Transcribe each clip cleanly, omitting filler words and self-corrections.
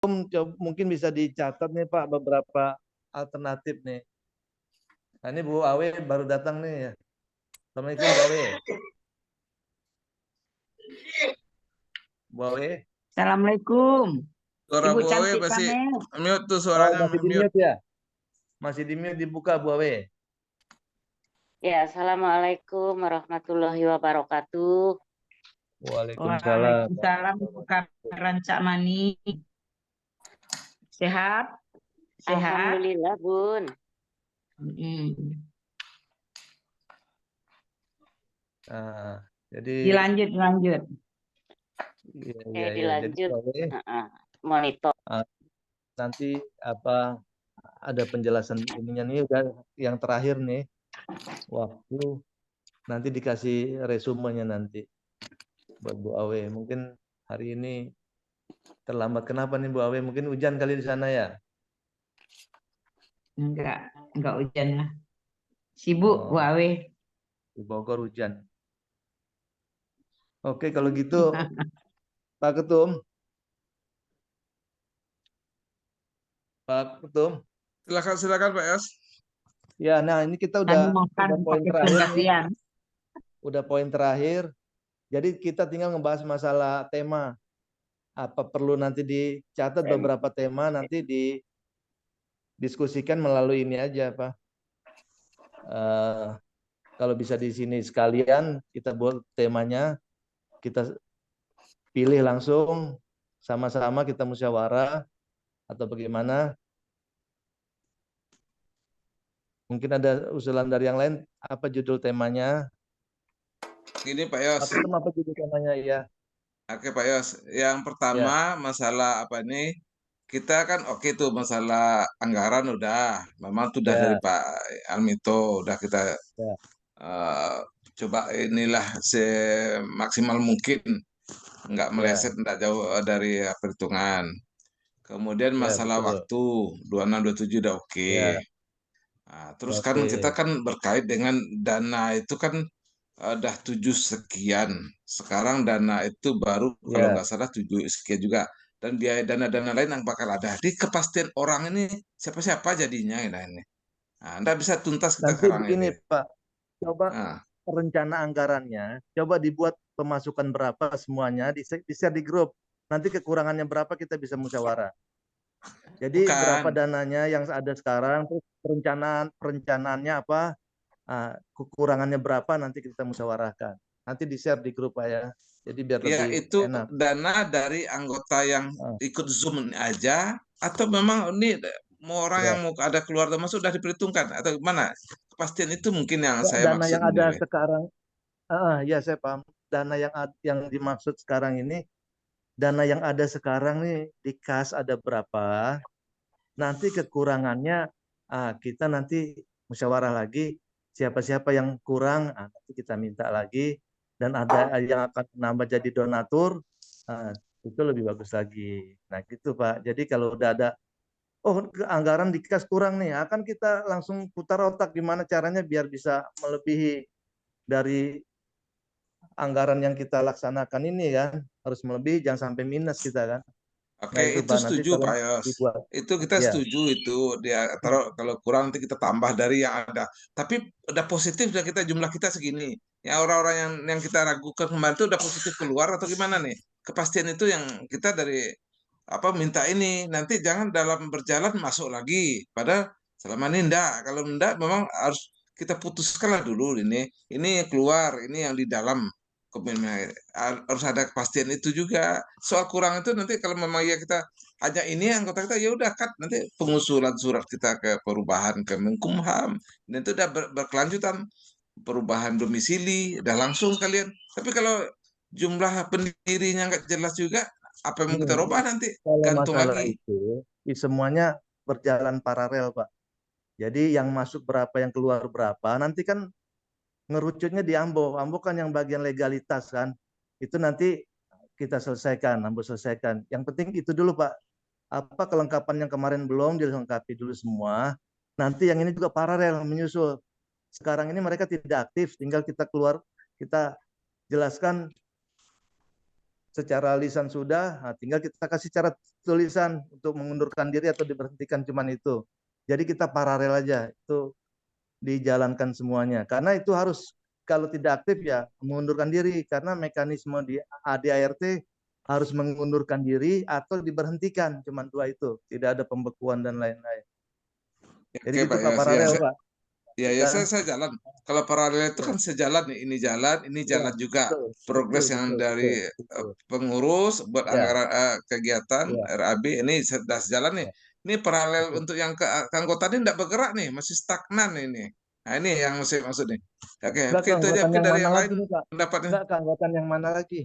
Mungkin bisa dicatat nih Pak beberapa alternatif nih. Nah, ini Bu Awe baru datang nih ya. Assalamualaikum Bu Awe. Bu Awe. Assalamualaikum. Suara Ibu Bu Awe cantik masih banget. mute tuh, Oh, suaranya masih di mute. mute ya? Masih di mute dibuka Bu Awe. Ya, Assalamualaikum warahmatullahi wabarakatuh. Waalaikumsalam. Waalaikumsalam. Ibu kabar Cak Mani. Sehat? Sehat? Alhamdulillah, Bun. Nah, jadi Dilanjut. iya, Saya iya. Jadi dilanjut. Bu Awe, Monitor. nanti apa ada penjelasan ininya nih udah yang terakhir nih. Waktu nanti dikasih resumenya nanti buat Bu Awe. Mungkin hari ini terlambat. Kenapa nih Bu Awe? Mungkin hujan kali di sana ya? Enggak hujan lah. Sibuk, Oh, Bu Awe. di Bogor hujan. Oke, kalau gitu Pak Ketum. Pak Ketum. Silakan Pak Yos. Ya, nah ini kita Tadi udah makan poin pakai terakhir nih. kasihan. Udah poin terakhir. Jadi kita tinggal ngebahas masalah tema. Apa perlu nanti dicatat beberapa tema nanti didiskusikan melalui ini aja, Pak. Kalau bisa di sini sekalian kita buat temanya, kita pilih langsung sama-sama kita musyawarah atau bagaimana. Mungkin ada usulan dari yang lain, apa judul temanya? Gini Pak Yos. Apa judul temanya ya? Oke Pak Yos. Yang pertama masalah apa nih? Kita kan oke tuh masalah anggaran udah, memang sudah dari Ya, Pak Almito udah kita ya, coba inilah semaksimal mungkin, nggak meleset, ya, nggak jauh dari perhitungan. Kemudian ya, masalah betul. waktu 26-27 udah oke. Ya, Nah, terus kan kita oke. kan berkait dengan dana itu kan udah 7 sekian. Sekarang dana itu baru kalau Ya, nggak salah 7 sekian juga. Dan biaya dana-dana lain yang bakal ada. Di kepastian orang ini siapa-siapa jadinya ini. Nah, Anda bisa tuntas kita nanti sekarang begini ini. Pak, coba Nah, rencana anggarannya, coba dibuat pemasukan berapa semuanya, di-share di grup. Nanti kekurangannya berapa kita bisa musyawarah. Jadi berapa bukan. dananya yang ada sekarang, terus perencanaannya apa, kekurangannya berapa nanti kita musyawarahkan. Nanti di-share di grup Pak ya. Jadi biar Ya lebih itu enak. dana dari anggota yang ikut Zoom aja atau memang ini mau orang yang Ya. mau ada keluarga masuk sudah diperhitungkan atau gimana? Kepastian itu mungkin yang saya Dana maksud yang ini. ada sekarang, ya saya paham. Dana yang dimaksud sekarang ini, dana yang ada sekarang nih di kas ada berapa? Nanti kekurangannya kita nanti musyawarah lagi. Siapa-siapa yang kurang, nanti kita minta lagi. Dan ada yang akan nambah jadi donatur, itu lebih bagus lagi. Nah gitu Pak. Jadi kalau udah ada, anggaran di kas kurang nih, akan kita langsung putar otak gimana caranya biar bisa melebihi dari anggaran yang kita laksanakan ini kan. Harus melebihi, jangan sampai minus kita kan. Nah Oke, itu itu Pak, nanti setuju tolong Pak Yos. dibuat. Itu kita Ya, setuju itu dia taruh kalau kurang nanti kita tambah dari yang ada. Tapi udah positif udah kita jumlah kita segini. Ya orang-orang yang kita ragukan kemarin itu udah positif keluar atau gimana nih? Kepastian itu yang kita dari apa minta ini nanti jangan dalam berjalan masuk lagi. Padahal selama ini enggak. Kalau enggak memang harus kita putuskanlah dulu ini keluar, ini yang di dalam komitmen harus ada kepastian itu juga. Soal kurang itu nanti kalau memang ya kita hanya ini anggota kita ya udah cut nanti pengusulan surat kita ke perubahan ke Menkumham dan itu udah berkelanjutan perubahan domisili udah langsung kalian. Tapi kalau jumlah pendirinya nggak jelas juga apa yang mau kita ini rubah nanti kalau gantung masalah lagi. itu, semuanya berjalan paralel Pak. Jadi yang masuk berapa, yang keluar berapa, nanti kan ngerucutnya di Ambo. Ambo kan yang bagian legalitas kan. Itu nanti kita selesaikan, Ambo selesaikan. Yang penting itu dulu Pak. Apa kelengkapan yang kemarin belum dilengkapi dulu semua. Nanti yang ini juga paralel menyusul. Sekarang ini mereka tidak aktif, tinggal kita keluar, kita jelaskan secara lisan sudah, tinggal kita kasih cara tulisan untuk mengundurkan diri atau diberhentikan cuman itu. Jadi kita paralel aja itu dijalankan semuanya. Karena itu harus kalau tidak aktif ya mengundurkan diri karena mekanisme di ADART harus mengundurkan diri atau diberhentikan cuman dua itu. Tidak ada pembekuan dan lain-lain. Jadi Oke, gitu Pak Pak Yos. paralel Pak. Ya, Ya, saya jalan. Kalau paralel itu ya, kan sejalan nih, ini ya, jalan juga. betul, Progres yang dari betul. pengurus buat Ya, anggaran kegiatan ya, RAB ini sudah sejalan nih. ya, Ini paralel betul. untuk yang keanggotaan ini tidak bergerak nih, masih stagnan ini. Nah, ini yang maksud nih. Oke, Enggak oke itu aja. keanggotaan Mungkin yang dari mana yang lain lagi nih Pak? pendapatnya. Enggak keanggotaan yang mana lagi?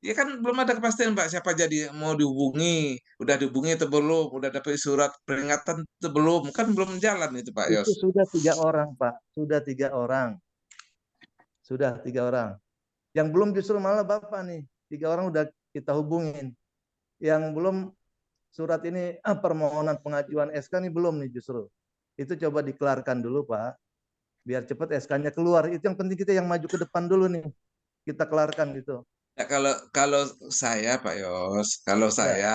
Ya kan belum ada kepastian Pak siapa jadi mau dihubungi, udah dihubungi atau belum, udah dapat surat peringatan atau belum, kan belum jalan itu Pak Itu Yos. sudah 3 orang Pak, sudah 3 orang, sudah 3 orang. Yang belum justru malah Bapak nih, 3 orang udah kita hubungin. Yang belum surat ini permohonan pengajuan SK nih belum nih justru. Itu coba dikelarkan dulu Pak, biar cepat SK-nya keluar. Itu yang penting kita yang maju ke depan dulu nih, kita kelarkan gitu. Ya, kalau saya Pak Yos, kalau Ya, saya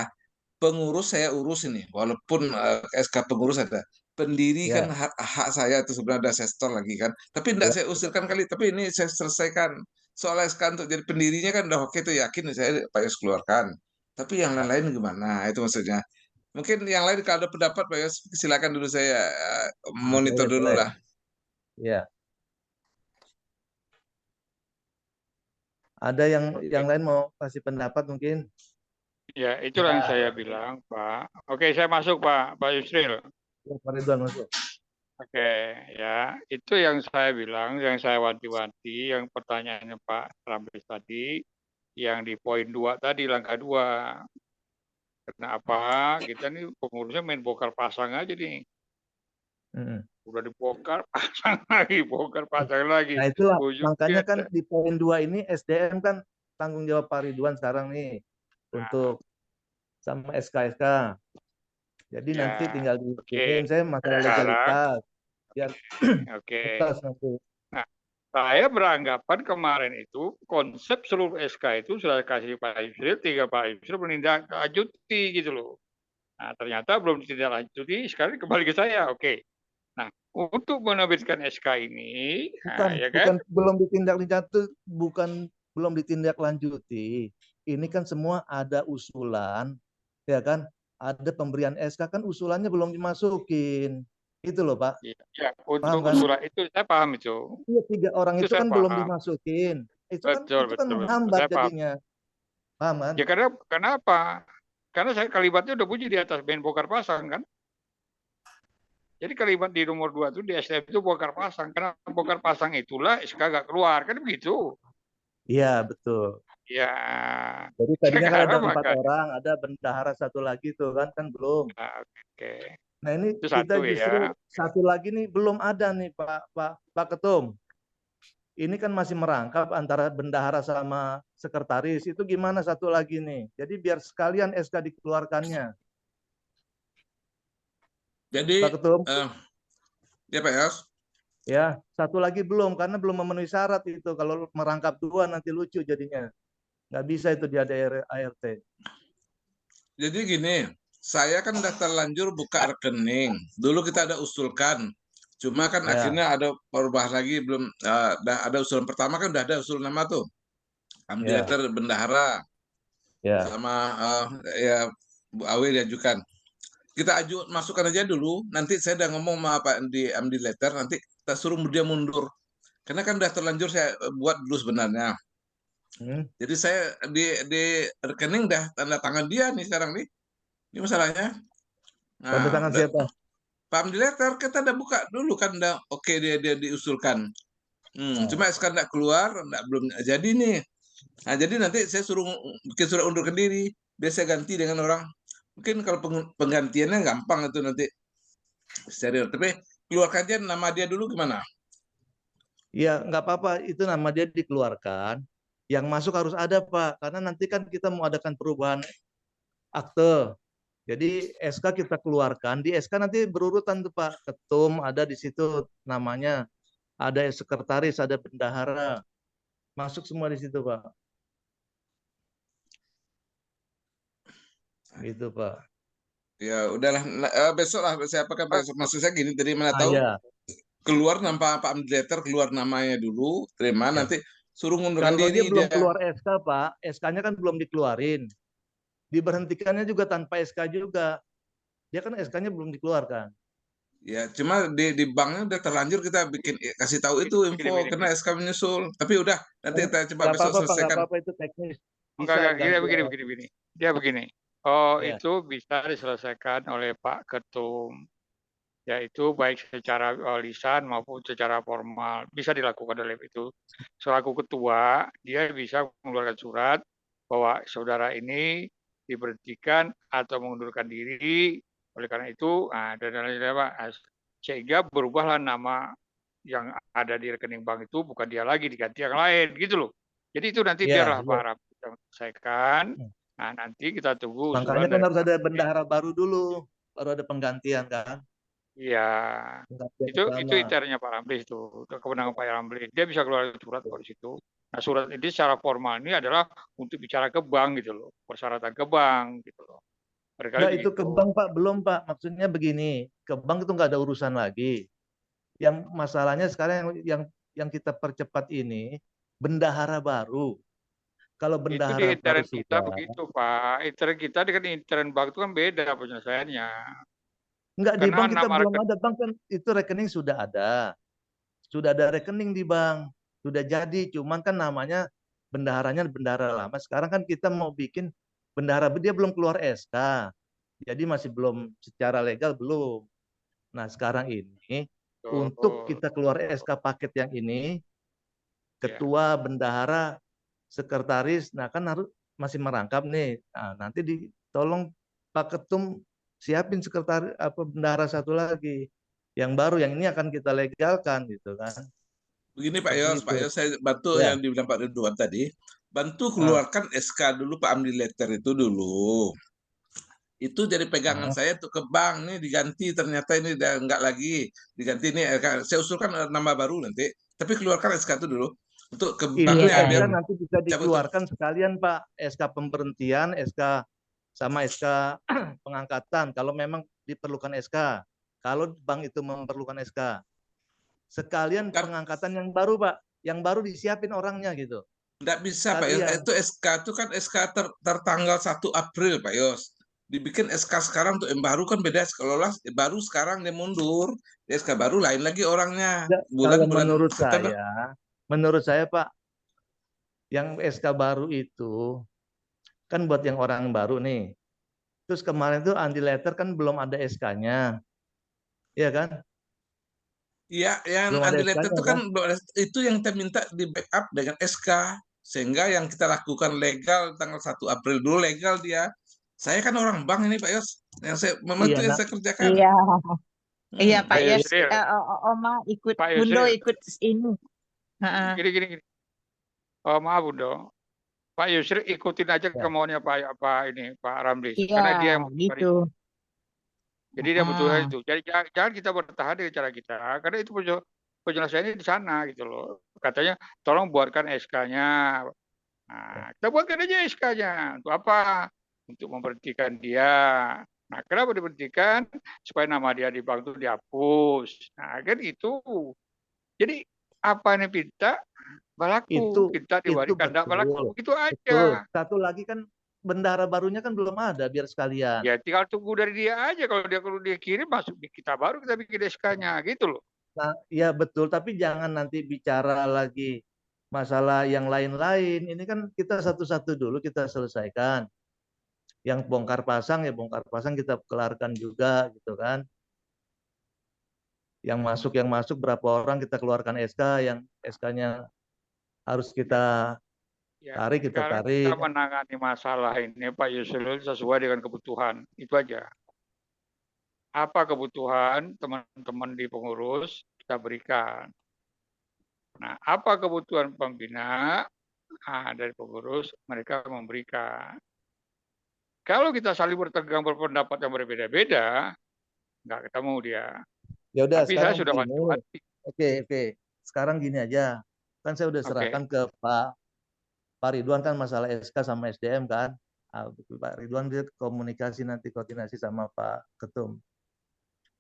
pengurus saya urus ini, walaupun SK pengurus ada. Pendiri kan ya, hak saya itu sebenarnya ada saya store lagi kan. Tapi tidak ya. saya usulkan kali, tapi ini saya selesaikan. Soal SK untuk jadi pendirinya kan udah oke tuh yakin saya Pak Yos keluarkan. Tapi yang lain-lain gimana? Itu maksudnya. Mungkin yang lain kalau ada pendapat Pak Yos silakan dulu saya monitor Boleh, dulu boleh. lah. Ya, ada yang Oke. lain mau kasih pendapat mungkin? Ya, itulah yang saya bilang, Pak. Oke, saya masuk, Pak Yusril. Ya, Pak Ridwan masuk. Oke, ya, itu yang saya bilang, yang saya wanti-wanti, yang pertanyaannya Pak Ramlis tadi, yang di poin 2 tadi, langkah 2. Kenapa? Kita nih pengurusnya main bongkar pasang aja nih. Mm-mm. Udah dibongkar, pasang lagi, bongkar pasang lagi. Nah itulah makanya Ujungnya kan di poin 2 ini SDM kan tanggung jawab Pak Ridwan sekarang nih untuk sama SK-SK. Jadi nanti ya, tinggal oke. dikirim saya masalah Sekarang, legalitas biar oke. tuntas nanti. Nah, saya beranggapan kemarin itu konsep seluruh SK itu sudah kasih Pak Yusril, 3 Pak Yusril menindaklanjuti gitu loh. Nah, ternyata belum ditindaklanjuti, sekarang kembali ke saya. Oke. Nah, untuk menerbitkan SK ini, nah, ya kan? Bukan belum ditindaklanjuti. Ini kan semua ada usulan, ya kan? Ada pemberian SK kan usulannya belum dimasukin. Itu loh Pak. Ya, Paham untuk kan? usulan itu saya paham itu. Iya 3 orang Itu itu saya kan belum paham. dimasukin. Itu kan Betul. menghambat Saya paham. jadinya. Paham kan? Ya karena kenapa? Karena saya kalimatnya udah bunyi di atas main bongkar pasang kan. Jadi kalimat di nomor 2 itu di SDM itu bongkar pasang. Karena bongkar pasang itulah SK gak keluar. Kan begitu. Iya betul. Ya, Jadi tadinya kan ada sekarang 4 maka. orang, ada bendahara satu lagi tuh kan belum. Nah, oke. Nah ini Itu kita satu justru ya. satu lagi nih belum ada nih Pak Ketum. Ini kan masih merangkap antara bendahara sama sekretaris. Itu gimana satu lagi nih? Jadi biar sekalian SK dikeluarkannya. Jadi Pak Ketum. ya Pak Yos. Ya, satu lagi belum karena belum memenuhi syarat itu. Kalau merangkap 2 nanti lucu jadinya. Nggak bisa itu di ART. Jadi gini, saya kan udah terlanjur buka rekening. Dulu kita ada usulkan. Cuma kan Ya, akhirnya ada perubahan lagi belum ada usulan pertama kan udah ada usul nama tuh. Amdi ya, letter bendahara ya. sama ya Bu Awi diajukan. Kita masukkan aja dulu. Nanti saya udah ngomong sama Pak di Amdi letter nanti kita suruh dia mundur. Karena kan udah terlanjur saya buat dulu sebenarnya. Jadi saya di rekening udah tanda tangan dia nih sekarang nih. Ini masalahnya. Tanda Nah, tangan siapa? Pak Amdi letter kita udah buka dulu kan udah oke dia diusulkan. Cuma sekarang nggak keluar, belum jadi nih. Nah, jadi nanti saya suruh bikin surat undurkan diri, biar saya ganti dengan orang. Mungkin kalau penggantiannya gampang itu nanti steril. Tapi keluarkan aja nama dia dulu gimana? Ya, nggak apa-apa. Itu nama dia dikeluarkan. Yang masuk harus ada, Pak. Karena nanti kan kita mau adakan perubahan akte. Jadi SK kita keluarkan. Di SK nanti berurutan tuh, Pak. Ketum ada di situ namanya. Ada sekretaris, ada bendahara. Masuk semua di situ, Pak. Gitu Pak. Ya udahlah, besok lah siapa kan besok. Maksud saya gini, dari mana tahu Ya. keluar nama Pak Amdi Letter, keluar namanya dulu, terima, Ya. nanti suruh ngundurkan Kalau dia diri belum dia. keluar SK Pak, SK-nya kan belum dikeluarin. Diberhentikannya juga tanpa SK juga. Dia kan SK-nya belum dikeluarkan. Ya, cuma di banknya udah terlanjur kita bikin kasih tahu itu info karena SK menyusul. Tapi udah nanti kita coba Nggak besok apa-apa Pak, nggak selesaikan. apa-apa itu teknis. Enggak, Bisa gini, ganti. begini. Dia begini. Oh, Ya. itu bisa diselesaikan oleh Pak Ketum. Yaitu baik secara lisan maupun secara formal. Bisa dilakukan oleh itu. Selaku ketua, dia bisa mengeluarkan surat bahwa saudara ini diberhentikan atau mengundurkan diri. Oleh karena itu, sehingga berubahlah nama yang ada di rekening bank itu bukan dia lagi, diganti yang lain, gitu loh. Jadi itu nanti Ya, biarlah ya. Pak Rabi kita selesaikan. Nah, nanti kita tunggu Makanya usulan kan dari harus Pak ada Rabi. bendahara baru dulu, baru ada penggantian kan. Iya, Penggantian itu utama. internnya Pak Ramli itu kewenangan Pak Ramli. Dia bisa keluar surat kok di situ. Nah, surat ini secara formal ini adalah untuk bicara ke bank gitu loh, persyaratan ke bank gitu loh. Barangkali Enggak, itu ke begitu. bank Pak, belum Pak. Maksudnya begini, ke bank itu nggak ada urusan lagi. Yang masalahnya sekarang yang kita percepat ini bendahara baru. Kalau Itu di bendahara baru intern kita sudah, begitu Pak. Intern kita dengan intern bank itu kan beda penyelesaiannya. enggak di Karena bank kita nama belum rekening ada. Bank kan itu rekening sudah ada. Sudah ada rekening di bank. Sudah jadi, cuman kan namanya bendaharanya bendahara lama. Sekarang kan kita mau bikin bendahara, dia belum keluar SK. Jadi masih belum secara legal belum. Nah, sekarang ini untuk kita keluar SK paket yang ini, ketua, bendahara, sekretaris, nah kan harus masih merangkap nih. Nah, nanti ditolong Pak Ketum siapin sekretaris apa bendahara satu lagi yang baru, yang ini akan kita legalkan gitu kan. Begini Pak Seperti Yos, itu. saya bantu Ya. yang dibilang Pak Ridwan tadi. Bantu keluarkan SK dulu Pak Amdi Letter itu dulu. Itu jadi pegangan saya tuh ke bank nih, diganti ternyata ini udah enggak lagi diganti ini, saya usulkan nama baru nanti, tapi keluarkan SK itu dulu untuk ke Itu banknya SK biar nanti bisa cabut. dikeluarkan sekalian Pak, SK pemberhentian, SK sama SK pengangkatan kalau memang diperlukan SK. Kalau bank itu memerlukan SK. Sekalian pengangkatan yang baru Pak, yang baru disiapin orangnya gitu. Enggak bisa Pak Yos, itu SK itu kan SK tertanggal 1 April Pak Yos. Dibikin SK sekarang tuh yang baru kan beda, kalau baru sekarang dia mundur, SK baru lain lagi orangnya. Bulan September. Menurut saya Pak, yang SK baru itu kan buat yang orang baru nih. Terus kemarin tuh Amdi Letter kan belum ada SK-nya. Iya kan? Iya, yang Amdi Letter itu kan itu yang kita minta di backup dengan SK, sehingga yang kita lakukan legal tanggal 1 April dulu legal dia. Saya kan orang bank ini Pak Yos, yang saya membantu yang saya kerjakan. Iya, iya Pak Yos, Yusril. Oma ikut, Pak Bundo Yusril. ikut ini. Gini. Oh maaf Bundo. Pak Yusril ikutin aja kemauannya Pak Ramli. Iya, Karena dia yang gitu. Jadi dia butuh itu. Jadi jangan kita bertahan dengan cara kita, karena itu penjelasannya di sana gitu loh. Katanya tolong buatkan SK-nya. Nah, kita buatkan aja SK-nya. Untuk apa? Untuk memberhentikan dia. Nah, kenapa diberhentikan? Supaya nama dia di bank itu dihapus. Nah, kan itu. Jadi apa yang minta berlaku, kita diwariskan tidak berlaku, itu aja. Betul. Satu lagi kan bendahara barunya kan belum ada, biar sekalian. Ya tinggal tunggu dari dia aja, kalau dia kirim masuk di kita baru kita bikin SK-nya gitu loh. Nah, ya betul, tapi jangan nanti bicara lagi masalah yang lain-lain. Ini kan kita satu-satu dulu kita selesaikan. Yang bongkar pasang ya bongkar pasang kita kelarkan juga gitu kan. Yang masuk berapa orang kita keluarkan SK, yang SK-nya harus kita tarik, kita tarik. Kita menangani masalah ini Pak Yusril sesuai dengan kebutuhan, itu aja. Apa kebutuhan teman-teman di pengurus kita berikan. Nah, apa kebutuhan pembina dari pengurus mereka memberikan. Kalau kita saling bertegang berpendapat yang berbeda-beda, nggak ketemu dia. Ya udah, tapi saya sudah wanti-wanti. Oke. Sekarang gini aja. Kan saya udah serahkan ke Pak Ridwan kan masalah SK sama SDM kan. Pak Ridwan bisa komunikasi nanti koordinasi sama Pak Ketum.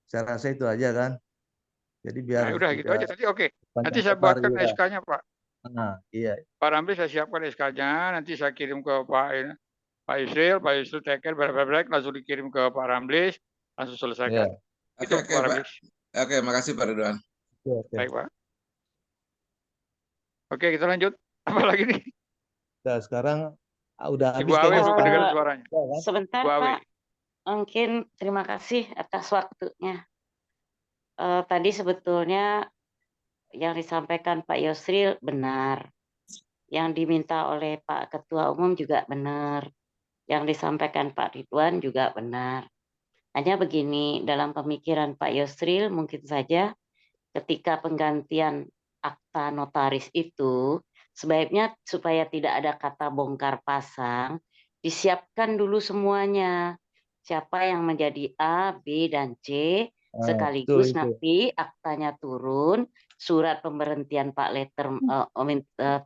Saya rasa itu aja kan. Jadi Nah, biar udah gitu aja tidak tadi. Oke. Nanti panjang saya lebar buatkan ya. SK-nya, Pak. Nah, iya. Pak Ramli saya siapkan SK-nya, nanti saya kirim ke Pak Yusril take care, beres-beres, langsung dikirim ke Pak Ramli, langsung selesaikan. Oke, Itu oke, Pak Pak. Ramli. Oke, makasih Pak Ridwan. Oke. Baik, Pak. Oke, kita lanjut. Apa lagi nih? Nah, sekarang udah Ibu habis Awe kayaknya belum sekarang. dengar suaranya. Ya, kan? Sebentar Ibu Awe. Pak, mungkin terima kasih atas waktunya. Tadi sebetulnya yang disampaikan Pak Yusril benar. Yang diminta oleh Pak Ketua Umum juga benar. Yang disampaikan Pak Ridwan juga benar. Hanya begini, dalam pemikiran Pak Yusril mungkin saja ketika penggantian akta notaris itu, sebaiknya supaya tidak ada kata bongkar pasang, disiapkan dulu semuanya. Siapa yang menjadi A, B, dan C, sekaligus itu. nanti aktanya turun, surat pemberhentian Pak Letter,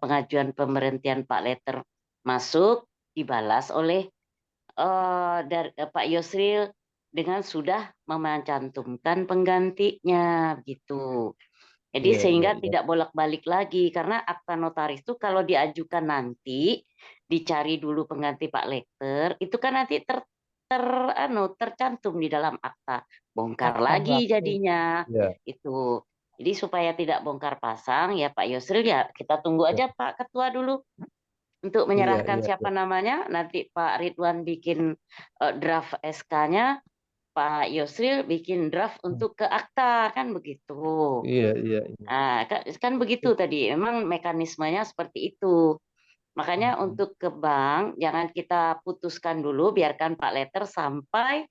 pengajuan pemberhentian Pak Letter masuk, dibalas oleh Pak Yusril dengan sudah mencantumkan penggantinya gitu. Jadi sehingga tidak bolak-balik lagi karena akta notaris itu kalau diajukan nanti dicari dulu pengganti Pak Lekter itu kan nanti tercantum di dalam akta, bongkar lagi jadinya itu. Jadi supaya tidak bongkar pasang ya Pak Yusril ya kita tunggu aja Pak Ketua dulu untuk menyerahkan siapa namanya, nanti Pak Ridwan bikin draft SK-nya, Pak Yusril bikin draft untuk ke akta, kan begitu. Iya. Nah, kan begitu tadi, memang mekanismenya seperti itu. Makanya untuk ke bank, jangan kita putuskan dulu, biarkan Pak Letter sampai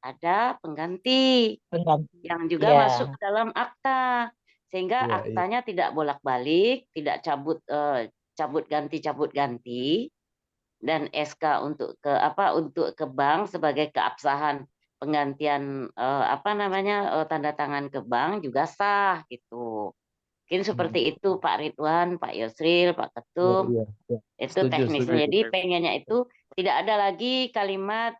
ada pengganti yang juga masuk ke dalam akta. Sehingga aktanya tidak bolak-balik, tidak cabut ganti dan SK untuk ke bank sebagai keabsahan penggantian tanda tangan ke bank juga sah gitu. Mungkin seperti itu Pak Ridwan, Pak Yusril, Pak Ketum. Itu teknisnya. Jadi pengennya itu tidak ada lagi kalimat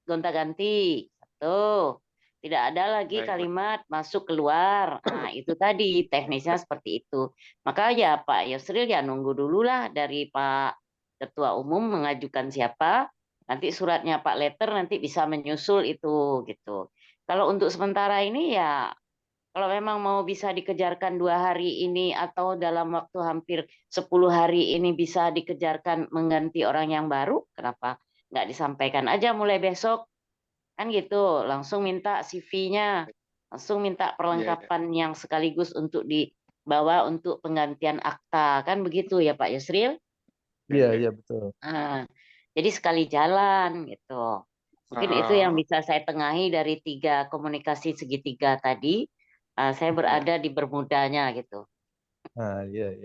gonta-ganti. Satu. Tidak ada lagi kalimat masuk keluar. Nah, itu tadi teknisnya seperti itu. Maka ya Pak Yusril ya nunggu dulu lah dari Pak Ketua Umum mengajukan siapa. Nanti suratnya Pak Letter nanti bisa menyusul itu gitu. Kalau untuk sementara ini ya kalau memang mau bisa dikejarkan 2 hari ini atau dalam waktu hampir 10 hari ini bisa dikejarkan mengganti orang yang baru, kenapa nggak disampaikan aja mulai besok? Kan gitu, langsung minta CV-nya, langsung minta perlengkapan yang sekaligus untuk dibawa untuk penggantian akta, kan begitu ya Pak Yusril? Iya betul. Nah, jadi sekali jalan gitu. Mungkin itu yang bisa saya tengahi dari 3 komunikasi segitiga tadi. Saya berada di bermudanya gitu. Iya.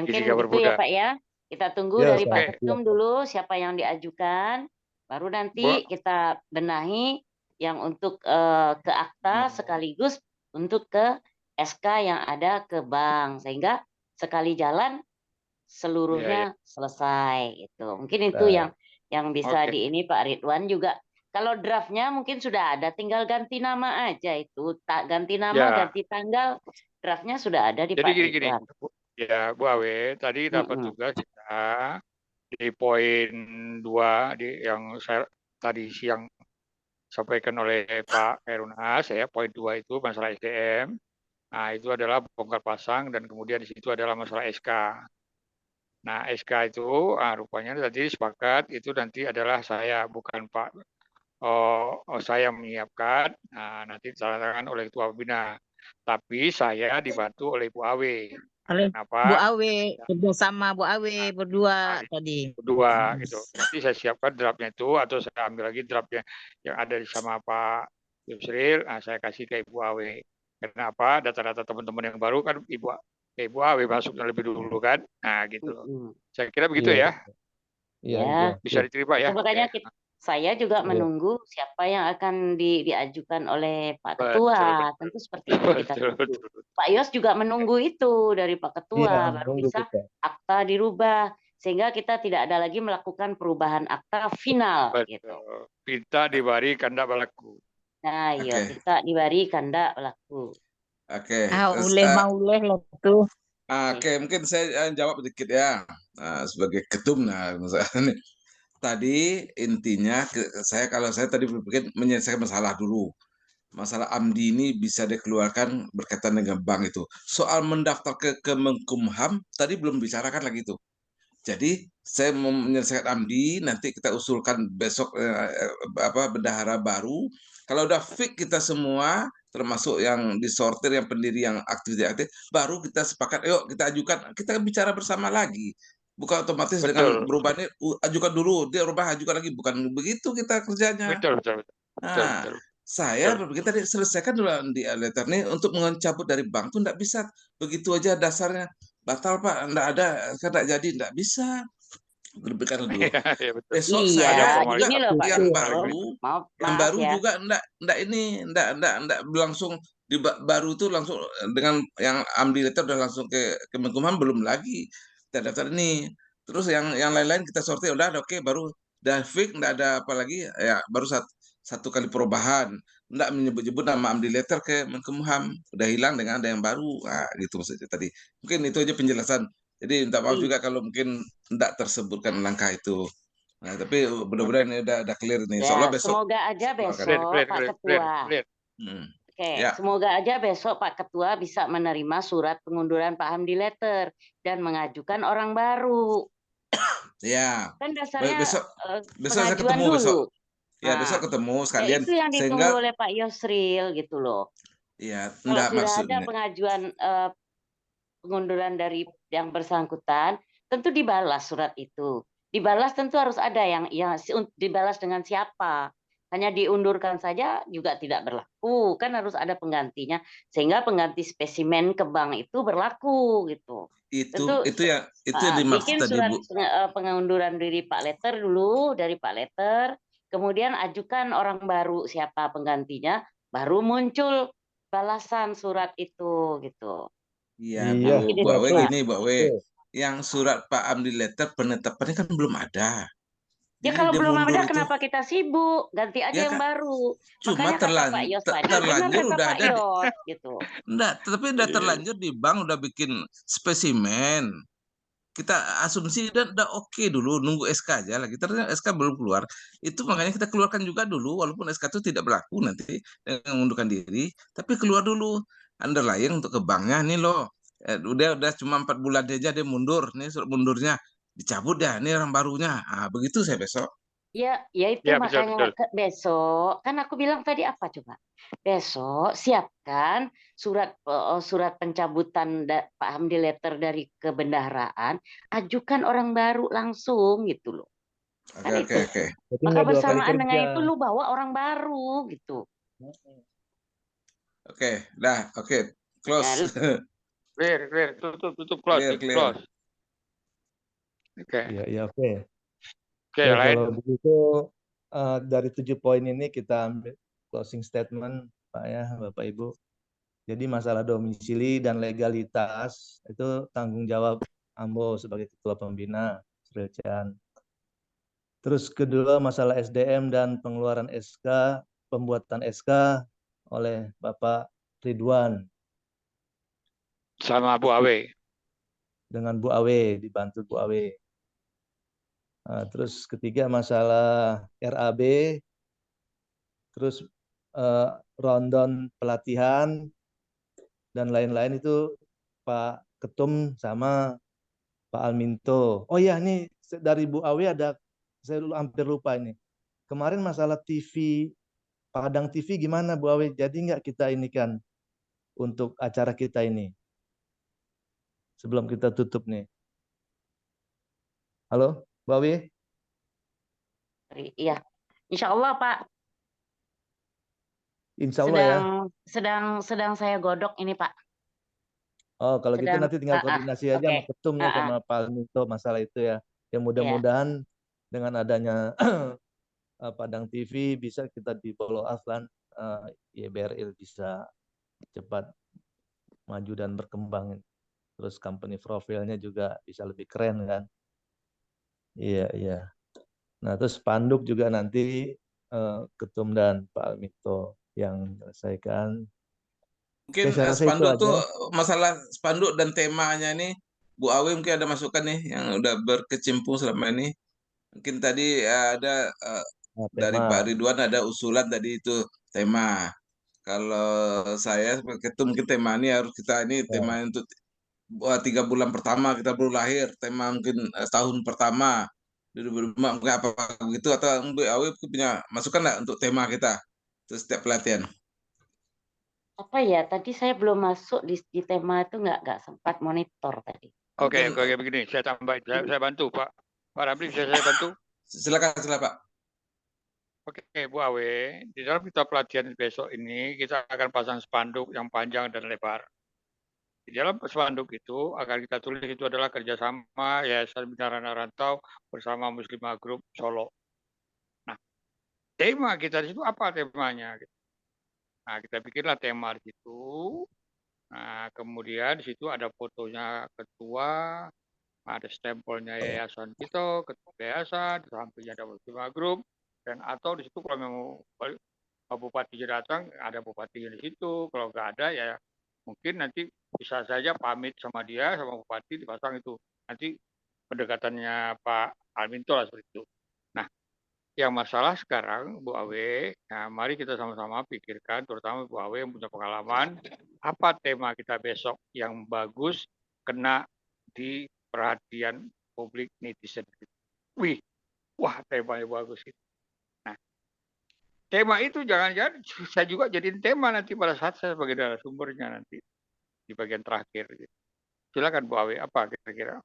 Mungkin gitu ya Pak ya. Kita tunggu dari Pak Ketum dulu siapa yang diajukan. Baru nanti kita benahi yang untuk ke akta sekaligus untuk ke SK yang ada ke bank. Sehingga sekali jalan seluruhnya selesai. Itu. Mungkin itu yang bisa di ini Pak Ridwan juga. Kalau draftnya mungkin sudah ada, tinggal ganti nama aja itu. Ganti nama, ganti tanggal, draftnya sudah ada di Pak Ridwan. Ya, Bu Awe, tadi dapat tugas kita di poin 2 yang saya tadi siang sampaikan oleh Pak Herunas ya, poin 2 itu masalah SDM. Nah, itu adalah bongkar pasang dan kemudian di situ adalah masalah SK. Nah, SK itu rupanya tadi sepakat itu nanti adalah saya bukan Pak saya menyiapkan, nanti ditandatangan oleh Ketua Pembina. Tapi saya dibantu oleh Bu Awe. Kenapa? Bu Awe, bersama Bu Awe berdua tadi. Berdua gitu. Nanti saya siapkan draftnya itu atau saya ambil lagi draftnya yang ada sama Pak Yusril, saya kasih ke Ibu Awe. Kenapa? Data-data teman-teman yang baru kan Ibu Awe masuknya lebih dulu kan. Nah gitu. Saya kira begitu ya. Ya. Bisa diterima ya. Makanya saya juga menunggu siapa yang akan diajukan oleh Pak Ketua. Tentu seperti itu kita tunggu. Pak Yos juga menunggu itu dari Pak Ketua. Baru bisa akta dirubah. sehingga kita tidak ada lagi melakukan perubahan akta final gitu. Betul. Pinta dibari kandak berlaku. Nah, iya, Oke. kita diberi kandak berlaku. Oke. Terus, Uleh mauleh lah tuh. oke, mungkin saya jawab sedikit ya. Sebagai ketum, misalnya tadi intinya kalau saya tadi berpikir menyelesaikan masalah dulu. Masalah AMDI ini bisa dikeluarkan berkaitan dengan bank itu. Soal mendaftar ke Kemenkumham tadi belum bicarakan lagi itu. Jadi saya mau menyelesaikan AMDI, nanti kita usulkan besok bendahara baru. Kalau udah fix kita semua, termasuk yang disortir, yang pendiri, yang aktif, tidak aktif, baru kita sepakat, yuk kita ajukan, kita bicara bersama lagi. Bukan otomatis dengan Betul. berubah ini, ajukan dulu, dia rubah, ajukan lagi. Bukan begitu kita kerjanya. Betul, betul, betul. Betul, Nah, betul. saya Betul. berpikir tadi selesaikan dulu di letter nih, untuk mencabut dari bank tuh enggak bisa begitu aja dasarnya batal Pak, enggak ada, kan enggak jadi, enggak bisa. Berpikir dulu. Iya, iya, betul. Besok Ada Iya, saya juga formalitas gini loh Pak yang Yusuf, baru, maaf ya. juga enggak ini, enggak langsung baru itu langsung dengan yang AMDI letter udah langsung ke Kemenkumham, belum lagi kita daftar ini. Terus yang lain-lain kita sortir, udah oke, baru udah fix, enggak ada apa lagi ya, baru satu kali perubahan, enggak menyebut-nyebut nama AMDI letter ke Menkumham, udah hilang dengan ada yang baru. Nah, gitu maksudnya tadi. Mungkin itu aja penjelasan. Jadi minta maaf juga kalau mungkin enggak tersebutkan langkah itu. Nah, tapi mudah-mudahan ini udah clear nih. Insya Allah Ya, besok semoga aja keluarkan. besok clear, Pak clear, Ketua. clear. Oke, Ya. semoga aja besok Pak Ketua bisa menerima surat pengunduran Pak Hamdi Letter dan mengajukan orang baru. Ya. Kan dasarnya Besok saya pengajuan ketemu dulu. besok. Ya, Nah, besok ketemu ya sekalian itu yang ditunggu sehingga oleh Pak Yusril gitu loh. ya Kalau enggak sudah ada maksudnya. pengajuan pengunduran dari yang bersangkutan, tentu dibalas surat itu. Dibalas tentu harus ada yang dibalas dengan siapa. Hanya diundurkan saja juga tidak berlaku, kan harus ada penggantinya sehingga pengganti spesimen ke bank itu berlaku gitu. Tentu Itu yang dimaksud bikin tadi, surat Bu. pengunduran diri Pak Letter dulu dari Pak Letter, kemudian ajukan orang baru siapa penggantinya, baru muncul balasan surat itu gitu. Iya, Iya, Bu. Gitu Bu deh, Awe Pak. gini, Bu Awe. Yang surat Pak Amdi letter penetapannya kan belum ada. Ya Jadi kalau dia belum mundur ada itu. kenapa kita sibuk? Ganti aja Ya yang kan, baru. cuma Makanya kata Pak Yos tadi, benar terlanjur kata udah Pak ada Yos gitu. enggak, tapi udah terlanjur di bank, udah bikin spesimen. Kita asumsi dan udah oke dulu, nunggu SK aja lagi. Ternyata SK belum keluar. Itu makanya kita keluarkan juga dulu, walaupun SK itu tidak berlaku nanti dengan mengundurkan diri, tapi keluar dulu underlying untuk ke banknya nih loh. Udah cuma 4 bulan aja dia mundur, nih surat mundurnya dicabut dah, nih orang barunya. Begitu saya besok. Ya itu Ya, betul, makanya betul. besok kan aku bilang tadi apa coba? Besok siapkan surat pencabutan Pak Hamdi Letter dari kebendaharaan, ajukan orang baru langsung gitu loh. Kan itu. Oke. Jadi Maka nggak 2 kali bersamaan dengan kerja. itu lu bawa orang baru gitu. Oke, dah, oke. Close. Clear. Tutup, close, Clear. close. Oke. Iya, oke. Oke, Oke, lain. kalau begitu dari 7 poin ini kita ambil closing statement, Pak ya, Bapak Ibu. Jadi masalah domisili dan legalitas itu tanggung jawab Ambo sebagai Ketua Pembina, Srilcan. Terus kedua masalah SDM dan pengeluaran SK, pembuatan SK oleh Bapak Ridwan Sama Bu Awe. dengan Bu Awe, dibantu Bu Awe. Terus ketiga masalah RAB, terus rundown pelatihan dan lain-lain itu Pak Ketum sama Pak Alminto. Oh ya, ini dari Bu Awi ada, saya hampir lupa ini. Kemarin masalah TV, Padang TV gimana Bu Awi? Jadi nggak kita ini kan untuk acara kita ini? Sebelum kita tutup nih. Halo, Bu Awi? Iya. Insya Allah Pak. Insya Allah ya. Sedang saya godok ini Pak. Oh, kalau gitu nanti tinggal koordinasi aja sama Ketumnya sama Pak Alminto masalah itu ya. Yang mudah-mudahan dengan adanya Padang TV bisa kita di follow up kan, YBRL bisa cepat maju dan berkembang. Terus company profilnya juga bisa lebih keren kan. Iya, iya. Nah, terus spanduk juga nanti Ketum dan Pak Almito yang menyelesaikan. Mungkin Oke, saya rasa itu spanduk aja. tuh masalah spanduk dan temanya ini Bu Awi mungkin ada masukan nih yang udah berkecimpung selama ini. Mungkin tadi ada Nah, dari tema. Pak Ridwan ada usulan tadi itu tema. Kalau saya sebagai ketum mungkin tema ini harus kita ini tema Ya, untuk 3 bulan pertama kita baru lahir, tema mungkin tahun pertama 2005 mungkin apa begitu atau Bu Awi punya masukan nggak untuk tema kita untuk setiap pelatihan? Apa ya? Tadi saya belum masuk di tema itu nggak sempat monitor tadi. Oke, Mungkin begini, saya tambahin, saya bantu Pak. Pak Ramli, bisa saya bantu? silakan Pak. Oke, Bu Awe, di dalam kita pelatihan besok ini kita akan pasang spanduk yang panjang dan lebar. Di dalam spanduk itu akan kita tulis itu adalah kerjasama Yayasan Bina Rana Rantau bersama Muslimah Group Solo. Nah, tema kita di situ apa temanya? Nah, kita bikinlah tema di situ. Nah, kemudian di situ ada fotonya ketua, ada stempelnya yayasan kita, ketua yayasan, di sampingnya ada Muslimah Group, dan atau di situ kalau mau bupatinya datang, ada bupatinya di situ. Kalau nggak ada ya mungkin nanti bisa saja pamit sama dia, sama bupati dipasang itu. Nanti pendekatannya Pak Alminto lah seperti itu. Nah, yang masalah sekarang Bu Awe, nah mari kita sama-sama pikirkan, terutama Bu Awe yang punya pengalaman, apa tema kita besok yang bagus kena di perhatian publik netizen. Wih, wah temanya bagus itu. Nah, tema itu jangan-jangan saya juga jadiin tema nanti pada saat saya sebagai narasumbernya nanti di bagian terakhir. Silakan Bu Awe, apa kira-kira?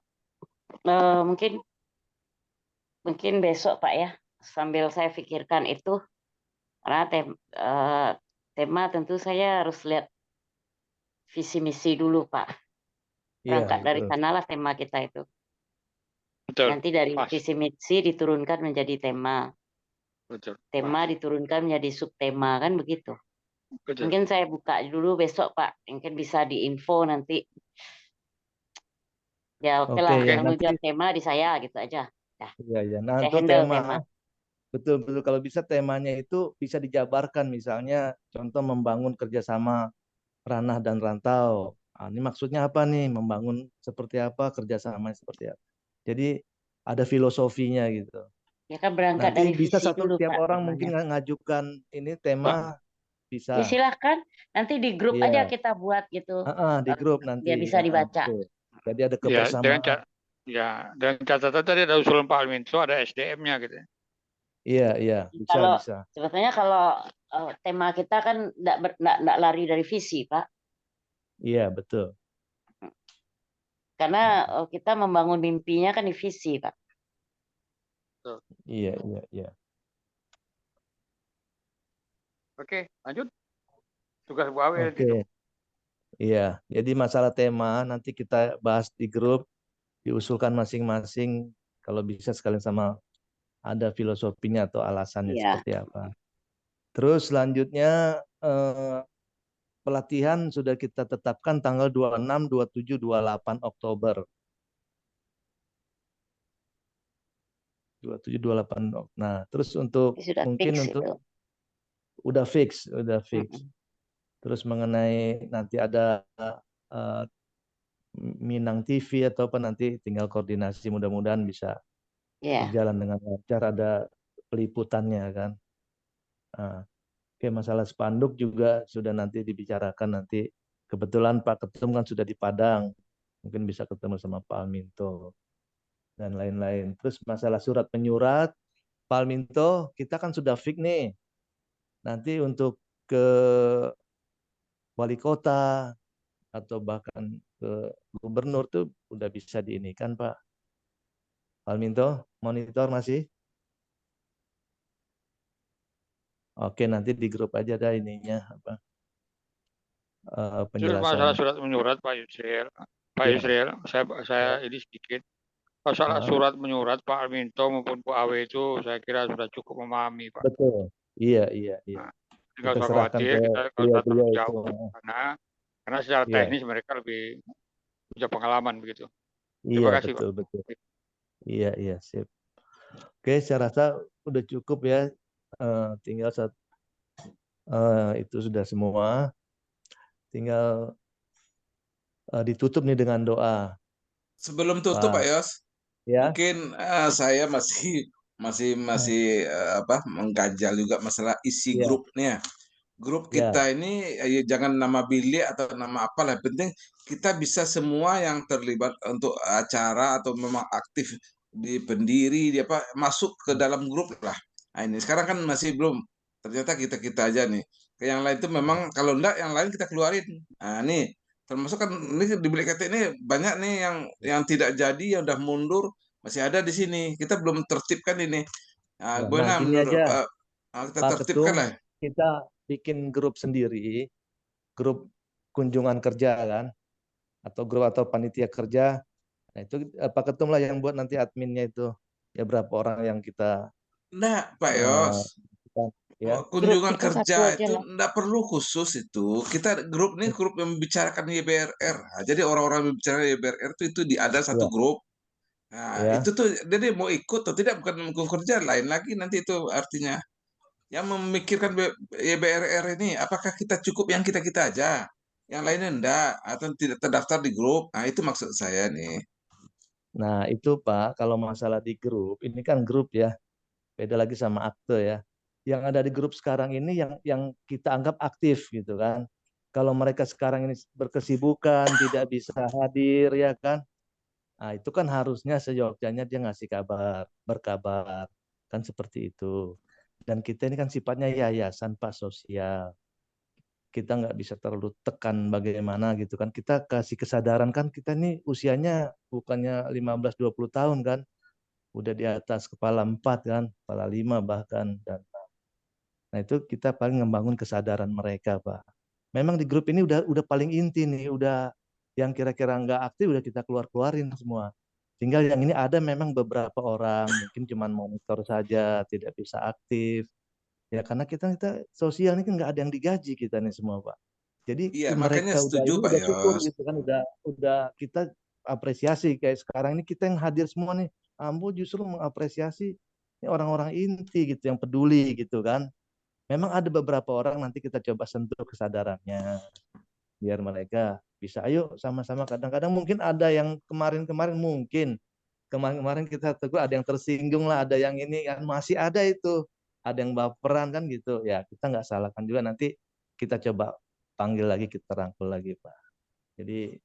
Mungkin besok Pak ya, sambil saya pikirkan itu, karena tema tentu saya harus lihat visi misi dulu Pak. iya, Berangkat dari betul. sanalah tema kita itu. Betul, Nanti dari pas, visi misi diturunkan menjadi tema. betul, Tema diturunkan menjadi subtema, kan begitu. betul. Mungkin saya buka dulu besok Pak, mungkin bisa diinfo nanti. Ya oke lah, Oke, ya tanggung nanti jawab tema di saya gitu aja. Nah, ya ya. Nah, saya untuk handle tema tema. betul-betul kalau bisa temanya itu bisa dijabarkan misalnya contoh membangun kerjasama ranah dan rantau. Ini maksudnya apa nih? Membangun seperti apa, kerjasama seperti apa. Jadi ada filosofinya gitu. Ya kan berangkat Nanti dari bisa visi satu dulu tiap Pak orang temanya. mungkin ngajukan ini Pak, tema Ya bisa. silahkan, nanti di grup aja Iya, kita buat gitu. di grup nanti. Biar bisa dibaca. Betul. Jadi ada ya dengan kebersamaan. dan catatan tadi ada usulan Pak Alminto, ada SDM-nya gitu. Iya, iya, bisa Kalau bisa. sebetulnya kalau tema kita kan enggak lari dari visi Pak. Iya, betul. Karena kita membangun mimpinya kan di visi Pak. Iya, iya, iya. Oke, lanjut. Tugas Bu Awe Oke. gitu. Iya, jadi masalah tema nanti kita bahas di grup, diusulkan masing-masing kalau bisa sekalian sama ada filosofinya atau alasannya Iya. seperti apa. Terus selanjutnya pelatihan sudah kita tetapkan tanggal 26, 27, 28 Oktober. 27, 28. Nah, terus untuk Sudah mungkin fix untuk itu. udah fix. Terus mengenai nanti ada Minang TV atau apa nanti tinggal koordinasi mudah-mudahan bisa Ya. berjalan dengan lancar ada peliputannya kan. Nah, oke, masalah spanduk juga sudah nanti dibicarakan nanti. Kebetulan Pak Ketum kan sudah di Padang, mungkin bisa ketemu sama Pak Alminto dan lain-lain. Terus masalah surat menyurat, Pak Alminto kita kan sudah fix nih. Nanti untuk ke wali kota atau bahkan ke gubernur tuh udah bisa diinikan Pak. Pak Alminto, monitor masih? Oke, nanti di grup aja dah ininya apa Terus masalah penjelasannya. surat menyurat Pak Yusril. Pak Ya, Yusril, saya ini sedikit. Masalah surat menyurat Pak Alminto maupun Bu Awe itu saya kira sudah cukup memahami Pak. betul. Iya, iya, iya. Nah, nggak Kita usah serahkan khawatir, ke kita nggak usah beliau-beliau terlalu itu. jauh karena secara Iya, teknis mereka lebih punya pengalaman begitu. iya, Terima kasih Pak. betul, betul. Iya, iya, sip. Oke, saya rasa udah cukup ya. Tinggal itu sudah semua. Tinggal ditutup nih dengan doa, Sebelum tutup Pak Pak. Yos, Ya, mungkin saya masih mengganjal juga masalah isi ya, grupnya. Grup ya. kita ini ya jangan nama bilik atau nama apalah, yang penting kita bisa semua yang terlibat untuk acara atau memang aktif di pendiri di apa masuk ke dalam grup lah. Nah, ini sekarang kan masih belum. Ternyata kita aja nih. Ke yang lain itu memang kalau enggak yang lain kita keluarin. Nah, nih termasuk kan ini di bilik KT ini banyak nih yang tidak jadi, yang udah mundur masih ada di sini. Kita belum tertibkan ini. Nah, Nah, gimana gini menurut aja, kita Pak tertibkan Ketum, lah. kita bikin grup sendiri, grup kunjungan kerja kan, atau grup atau panitia kerja. Nah, itu Pak Ketum lah yang buat nanti adminnya itu. Ya berapa orang yang kita Enggak, Pak Yos. eh, ya. Grup Kunjungan kita kerja satu aja itu lah. enggak perlu khusus itu. Kita grup ini grup yang membicarakan YBRR. Nah, jadi orang-orang yang bicara YBRR itu ada satu Ya, grup. Nah, itu ya. tuh jadi mau ikut atau tidak bukan mendukung kerja lain lagi nanti itu artinya yang memikirkan YBRR ini apakah kita cukup yang kita-kita aja. Yang lainnya enggak atau tidak terdaftar di grup. Nah, itu maksud saya nih. Nah, itu Pak, kalau masalah di grup, ini kan grup ya, beda lagi sama akte ya. Yang ada di grup sekarang ini yang kita anggap aktif gitu kan. Kalau mereka sekarang ini berkesibukan, tidak bisa hadir ya kan. Nah, itu kan harusnya seyogyanya dia ngasih kabar, berkabar. Kan seperti itu. Dan kita ini kan sifatnya yayasan Pak sosial. Kita nggak bisa terlalu tekan bagaimana gitu kan. Kita kasih kesadaran kan kita ini usianya bukannya 15-20 tahun kan. Udah di atas kepala 4 kan, kepala 5 bahkan. Nah itu kita paling membangun kesadaran mereka Pak. Memang di grup ini udah paling inti nih, udah yang kira-kira nggak aktif udah kita keluarin semua. Tinggal yang ini ada memang beberapa orang mungkin cuma monitor saja, tidak bisa aktif. Ya karena kita sosial ini kan nggak ada yang digaji kita nih semua Pak. Jadi Iya, makanya mereka udah setuju ini Pak udah syukur Yos. gitu kan, udah kita apresiasi kayak sekarang ini kita yang hadir semua nih. Ambo justru mengapresiasi ini orang-orang inti gitu yang peduli gitu kan. Memang ada beberapa orang nanti kita coba sentuh kesadarannya biar mereka bisa ayo sama-sama. Kadang-kadang mungkin ada yang kemarin kita tegur ada yang tersinggung lah, ada yang ini kan masih ada itu, ada yang baperan kan gitu ya, kita nggak salahkan juga, nanti kita coba panggil lagi, kita rangkul lagi Pak. Jadi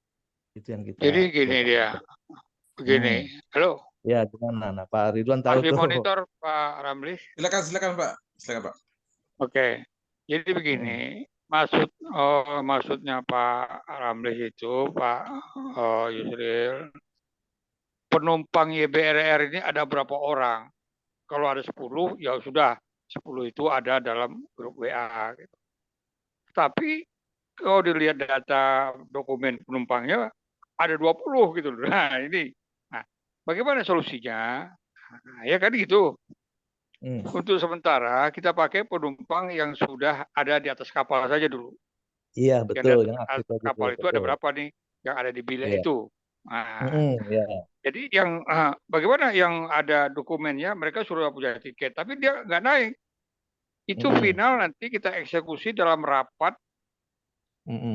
itu yang Jadi kita gini coba. dia, begini. Halo, Ya gimana, nah Pak Ridwan tahu masih tuh. monitor Pak Ramlis? Silakan Pak. Silakan Pak. Oke. Jadi begini, maksudnya Pak Ramlis itu, Pak Yusril, penumpang YBRR ini ada berapa orang? Kalau ada 10, ya sudah 10 itu ada dalam grup WA. Gitu. Tapi kalau dilihat data dokumen penumpangnya ada 20 gitu. Nah ini, nah, bagaimana solusinya? Nah, ya kan gitu. Untuk sementara kita pakai penumpang yang sudah ada di atas kapal saja dulu. Iya Yang di betul, atas yang aktif tadi kapal itu ada betul. berapa nih yang ada di bilik Iya. itu? Nah, Ya. jadi yang bagaimana yang ada dokumennya mereka sudah punya tiket, tapi dia nggak naik. Itu final nanti kita eksekusi dalam rapat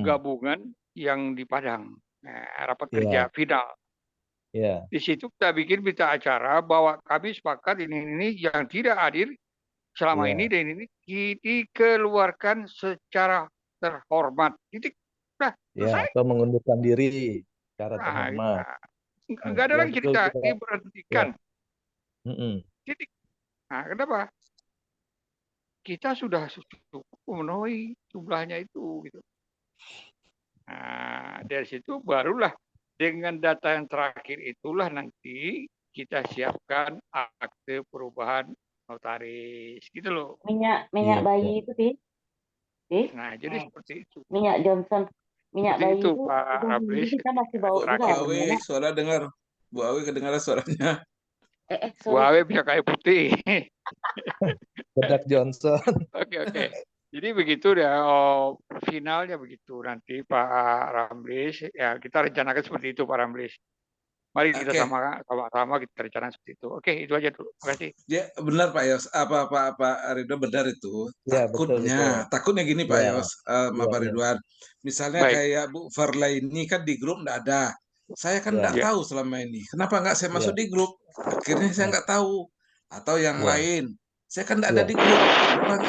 gabungan yang di Padang. Nah, rapat kerja Iya. final. Iya. Di situ kita bikin berita acara bahwa kami sepakat ini yang tidak hadir selama ini Iya. dan ini dikeluarkan secara terhormat. Titik. Nah, Ya, selesai. atau mengundurkan diri secara Nah, terhormat. nggak ada Ya lagi betul cerita, kita. Ya. diberhentikan. Mm-mm. Titik. Nah, kenapa? Kita sudah cukup memenuhi jumlahnya itu. Gitu. Nah, dari situ barulah dengan data yang terakhir itulah nanti kita siapkan akte perubahan notaris. Gitu loh. Minyak Iya. bayi itu sih. Nah, jadi seperti itu. Minyak Johnson. Minyak Seperti bayi itu, itu Pak udah Rablis. kita masih bau Bu juga Terakhir. Awe, suara dengar. Bu Awe kedengaran suaranya. Bu sorry. Awe bisa kayak putih. Bedak Johnson. Oke. Jadi begitu ya, finalnya begitu nanti Pak Ramlis. Ya kita rencanakan seperti itu Pak Ramlis. Mari kita Oke. sama-sama kita rencanakan seperti itu. Oke, itu aja dulu. Terima kasih. Ya, benar Pak Yos. Pak Ridwan benar itu. Ya, betul, Takutnya gini Pak Ya, Yos, sama ya, Pak ya, Ridwan. Misalnya Baik. kayak Bu Farla ini kan di grup nggak ada. Saya kan nggak Ya. tahu selama ini. Kenapa nggak saya masuk di grup? Akhirnya saya nggak tahu. Atau yang Ya. lain. Saya kan nggak ada di grup.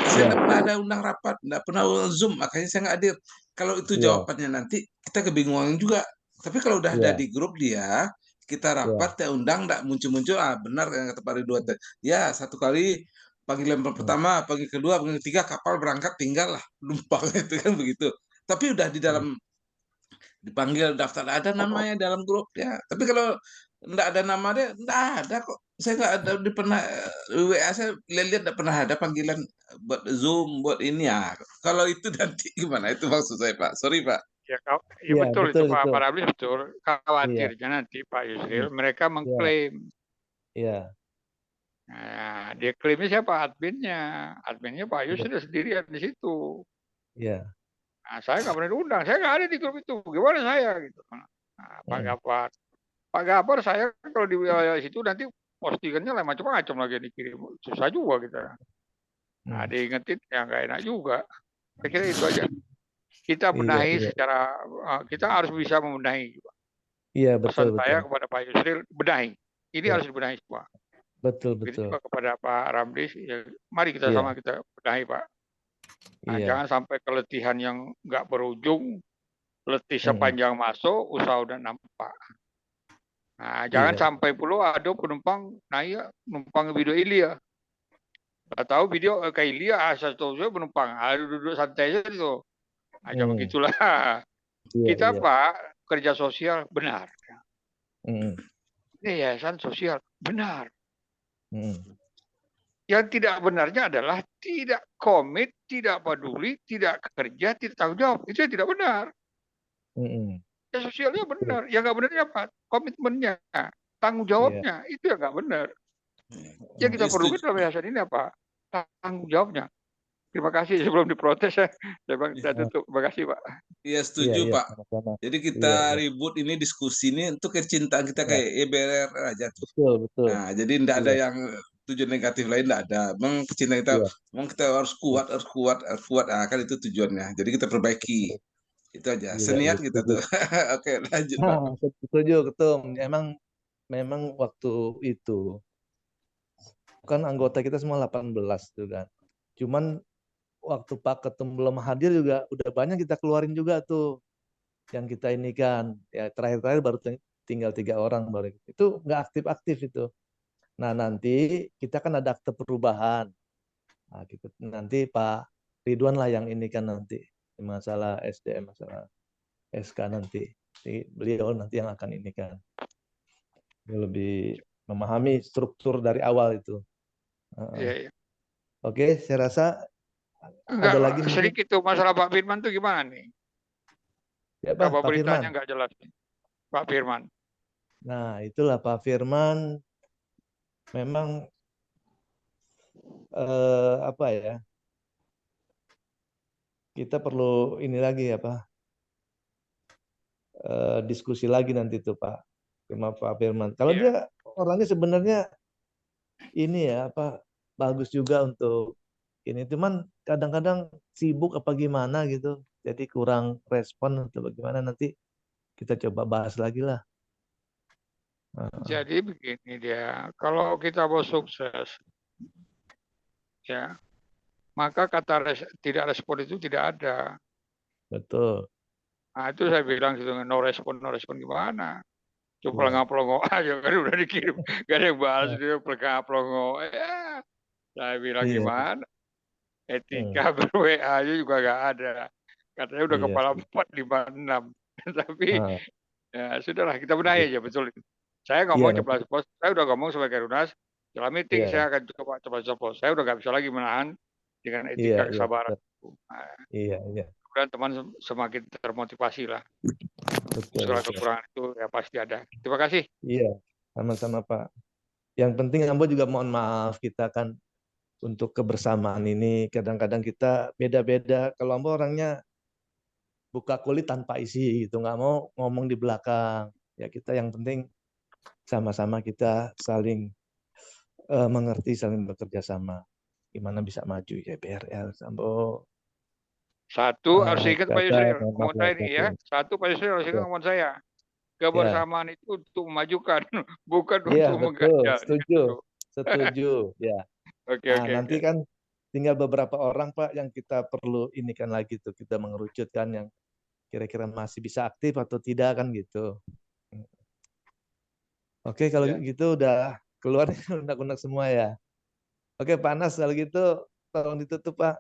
Saya nggak pernah ada undang rapat, nggak pernah Zoom. Makanya saya nggak hadir. Kalau itu Ya. jawabannya nanti kita kebingungan juga. Tapi kalau udah ada Ya. di grup dia, kita rapat, ya undang, nggak muncul-muncul, benar yang kata Pak Ridwan. Ya, satu kali panggilan pertama, panggilan kedua, panggilan ketiga, kapal berangkat, tinggal lah numpang itu kan begitu. Tapi udah di dalam dipanggil daftar ada namanya dalam grup ya. Tapi kalau nggak ada nama dia, nggak ada kok. Saya nggak ada di pernah WA saya lihat nggak pernah ada panggilan buat Zoom buat ini ya. Kalau itu nanti gimana? Itu maksud saya Pak. Sorry Pak. Ya, Ya, betul betul, itu Pak betul. Ramli betul. Khawatirnya nanti Pak Yusril mereka mengklaim. Ya. Nah, dia klaimnya siapa? Adminnya. Adminnya Pak Yusril sendirian di situ. Ya. Nah, saya nggak pernah diundang. Saya nggak ada di grup itu. Gimana saya gitu? Nah, Pak Gapar. Pak Gapar saya kalau di situ nanti postingannya lah macam-macam lagi yang dikirim. Susah juga kita. Nah, diingetin ya nggak enak juga. Saya kira itu aja. Kita benahi secara, kita harus bisa membenahi. Iya, betul, Pesan saya kepada Pak Yusril, benahi. Ini harus dibenahi semua. Betul, Begitu betul. juga kepada Pak Ramli, ya, mari kita sama kita benahi Pak. Nah, jangan sampai keletihan yang nggak berujung, letih sepanjang masuk, usaha udah nampak. Nah, jangan sampai pula ada penumpang naik numpang video Ilya. Nggak tahu video kayak Ilya, asal tahu saya penumpang, duduk santai saja itu. Aja begitulah. Kita Pak kerja sosial benar. Ini yayasan sosial benar. Yang tidak benarnya adalah tidak komit, tidak peduli, tidak kerja, tidak tanggung jawab. Itu yang tidak benar. Ya sosialnya benar. Yang nggak benarnya apa? Komitmennya, tanggung jawabnya. Itu yang nggak benar. Yang kita perlukan dalam yayasan ini apa? Tanggung jawabnya. Terima kasih sebelum diprotes saya tutup. Terima kasih Pak. Iya setuju Pak. Jadi kita ribut ini diskusi ini untuk kecintaan kita kayak EBR aja tuh. Betul. Nah jadi tidak ada yang tujuan negatif lain, tidak ada. Memang kecintaan kita, memang kita harus kuat. Nah, kan itu tujuannya. Jadi kita perbaiki. Itu aja. Seniat kita tuh. Oke lanjut Pak. Setuju Ketum. Memang waktu itu kan anggota kita semua 18 tuh kan. Cuman waktu Pak Ketum belum hadir juga udah banyak kita keluarin juga tuh yang kita ini kan ya terakhir baru tinggal 3 orang baru itu nggak aktif itu. Nah nanti kita kan ada akte perubahan. Nah, gitu. Nanti Pak Ridwan lah yang ini kan nanti masalah SDM masalah SK nanti. Jadi beliau nanti yang akan ini kan lebih memahami struktur dari awal itu. Iya. Oke, saya rasa Enggak, ada lagi sedikit tuh masalah Pak Firman tuh gimana nih? Ya, Pak beritanya Firman. nggak jelas nih, Pak Firman. Nah, itulah Pak Firman memang apa ya? Kita perlu ini lagi diskusi lagi nanti tuh Pak sama Pak Firman. Kalau dia orangnya sebenarnya ini bagus juga untuk ini, cuman kadang-kadang sibuk apa gimana gitu, jadi kurang respon atau bagaimana, nanti kita coba bahas lagi lah. Jadi begini dia, kalau kita mau sukses, ya, maka kata tidak respon itu tidak ada. Betul. Nah itu saya bilang gitu, no respon gimana? Coba pelongo aja kan udah dikirim, gak ada yang bahas dia pelongo. Saya bilang gimana? Etika ber-WA aja juga gak ada. Katanya udah kepala 456. Tapi ya sudahlah kita benahi aja betul. Saya ngomong ceplas pos, saya udah ngomong sebagai Runas, dalam meeting saya akan coba ceplas pos. Saya udah gak bisa lagi menahan dengan etika kesabaran. Kemudian teman semakin termotivasi lah. Segala kekurangan itu ya pasti ada. Terima kasih. Iya, sama-sama Pak. Yang penting Ambo juga mohon maaf, kita kan untuk kebersamaan ini kadang-kadang kita beda-beda. Kalau Ambo orangnya buka kulit tanpa isi gitu, nggak mau ngomong di belakang. Ya kita yang penting sama-sama kita saling mengerti, saling bekerja sama. Gimana bisa maju ya BRL sampai Satu harus ingat Pak Caca, Yusril, mohon maaf ngomong saya lahir ini ya. batin. Satu Pak Yusril harus ingat Ya, ngomong saya. Kebersamaan itu untuk memajukan, bukan iya untuk betul, mengganjal. setuju, Gitu. setuju. Ya, Oke, nah oke, nanti oke. kan tinggal beberapa orang Pak yang kita perlu inikan lagi tuh, kita mengerucutkan yang kira-kira masih bisa aktif atau tidak kan gitu. Oke, kalau Ya. gitu udah keluar undang-undang semua ya. Oke, panas kalau gitu tolong ditutup Pak.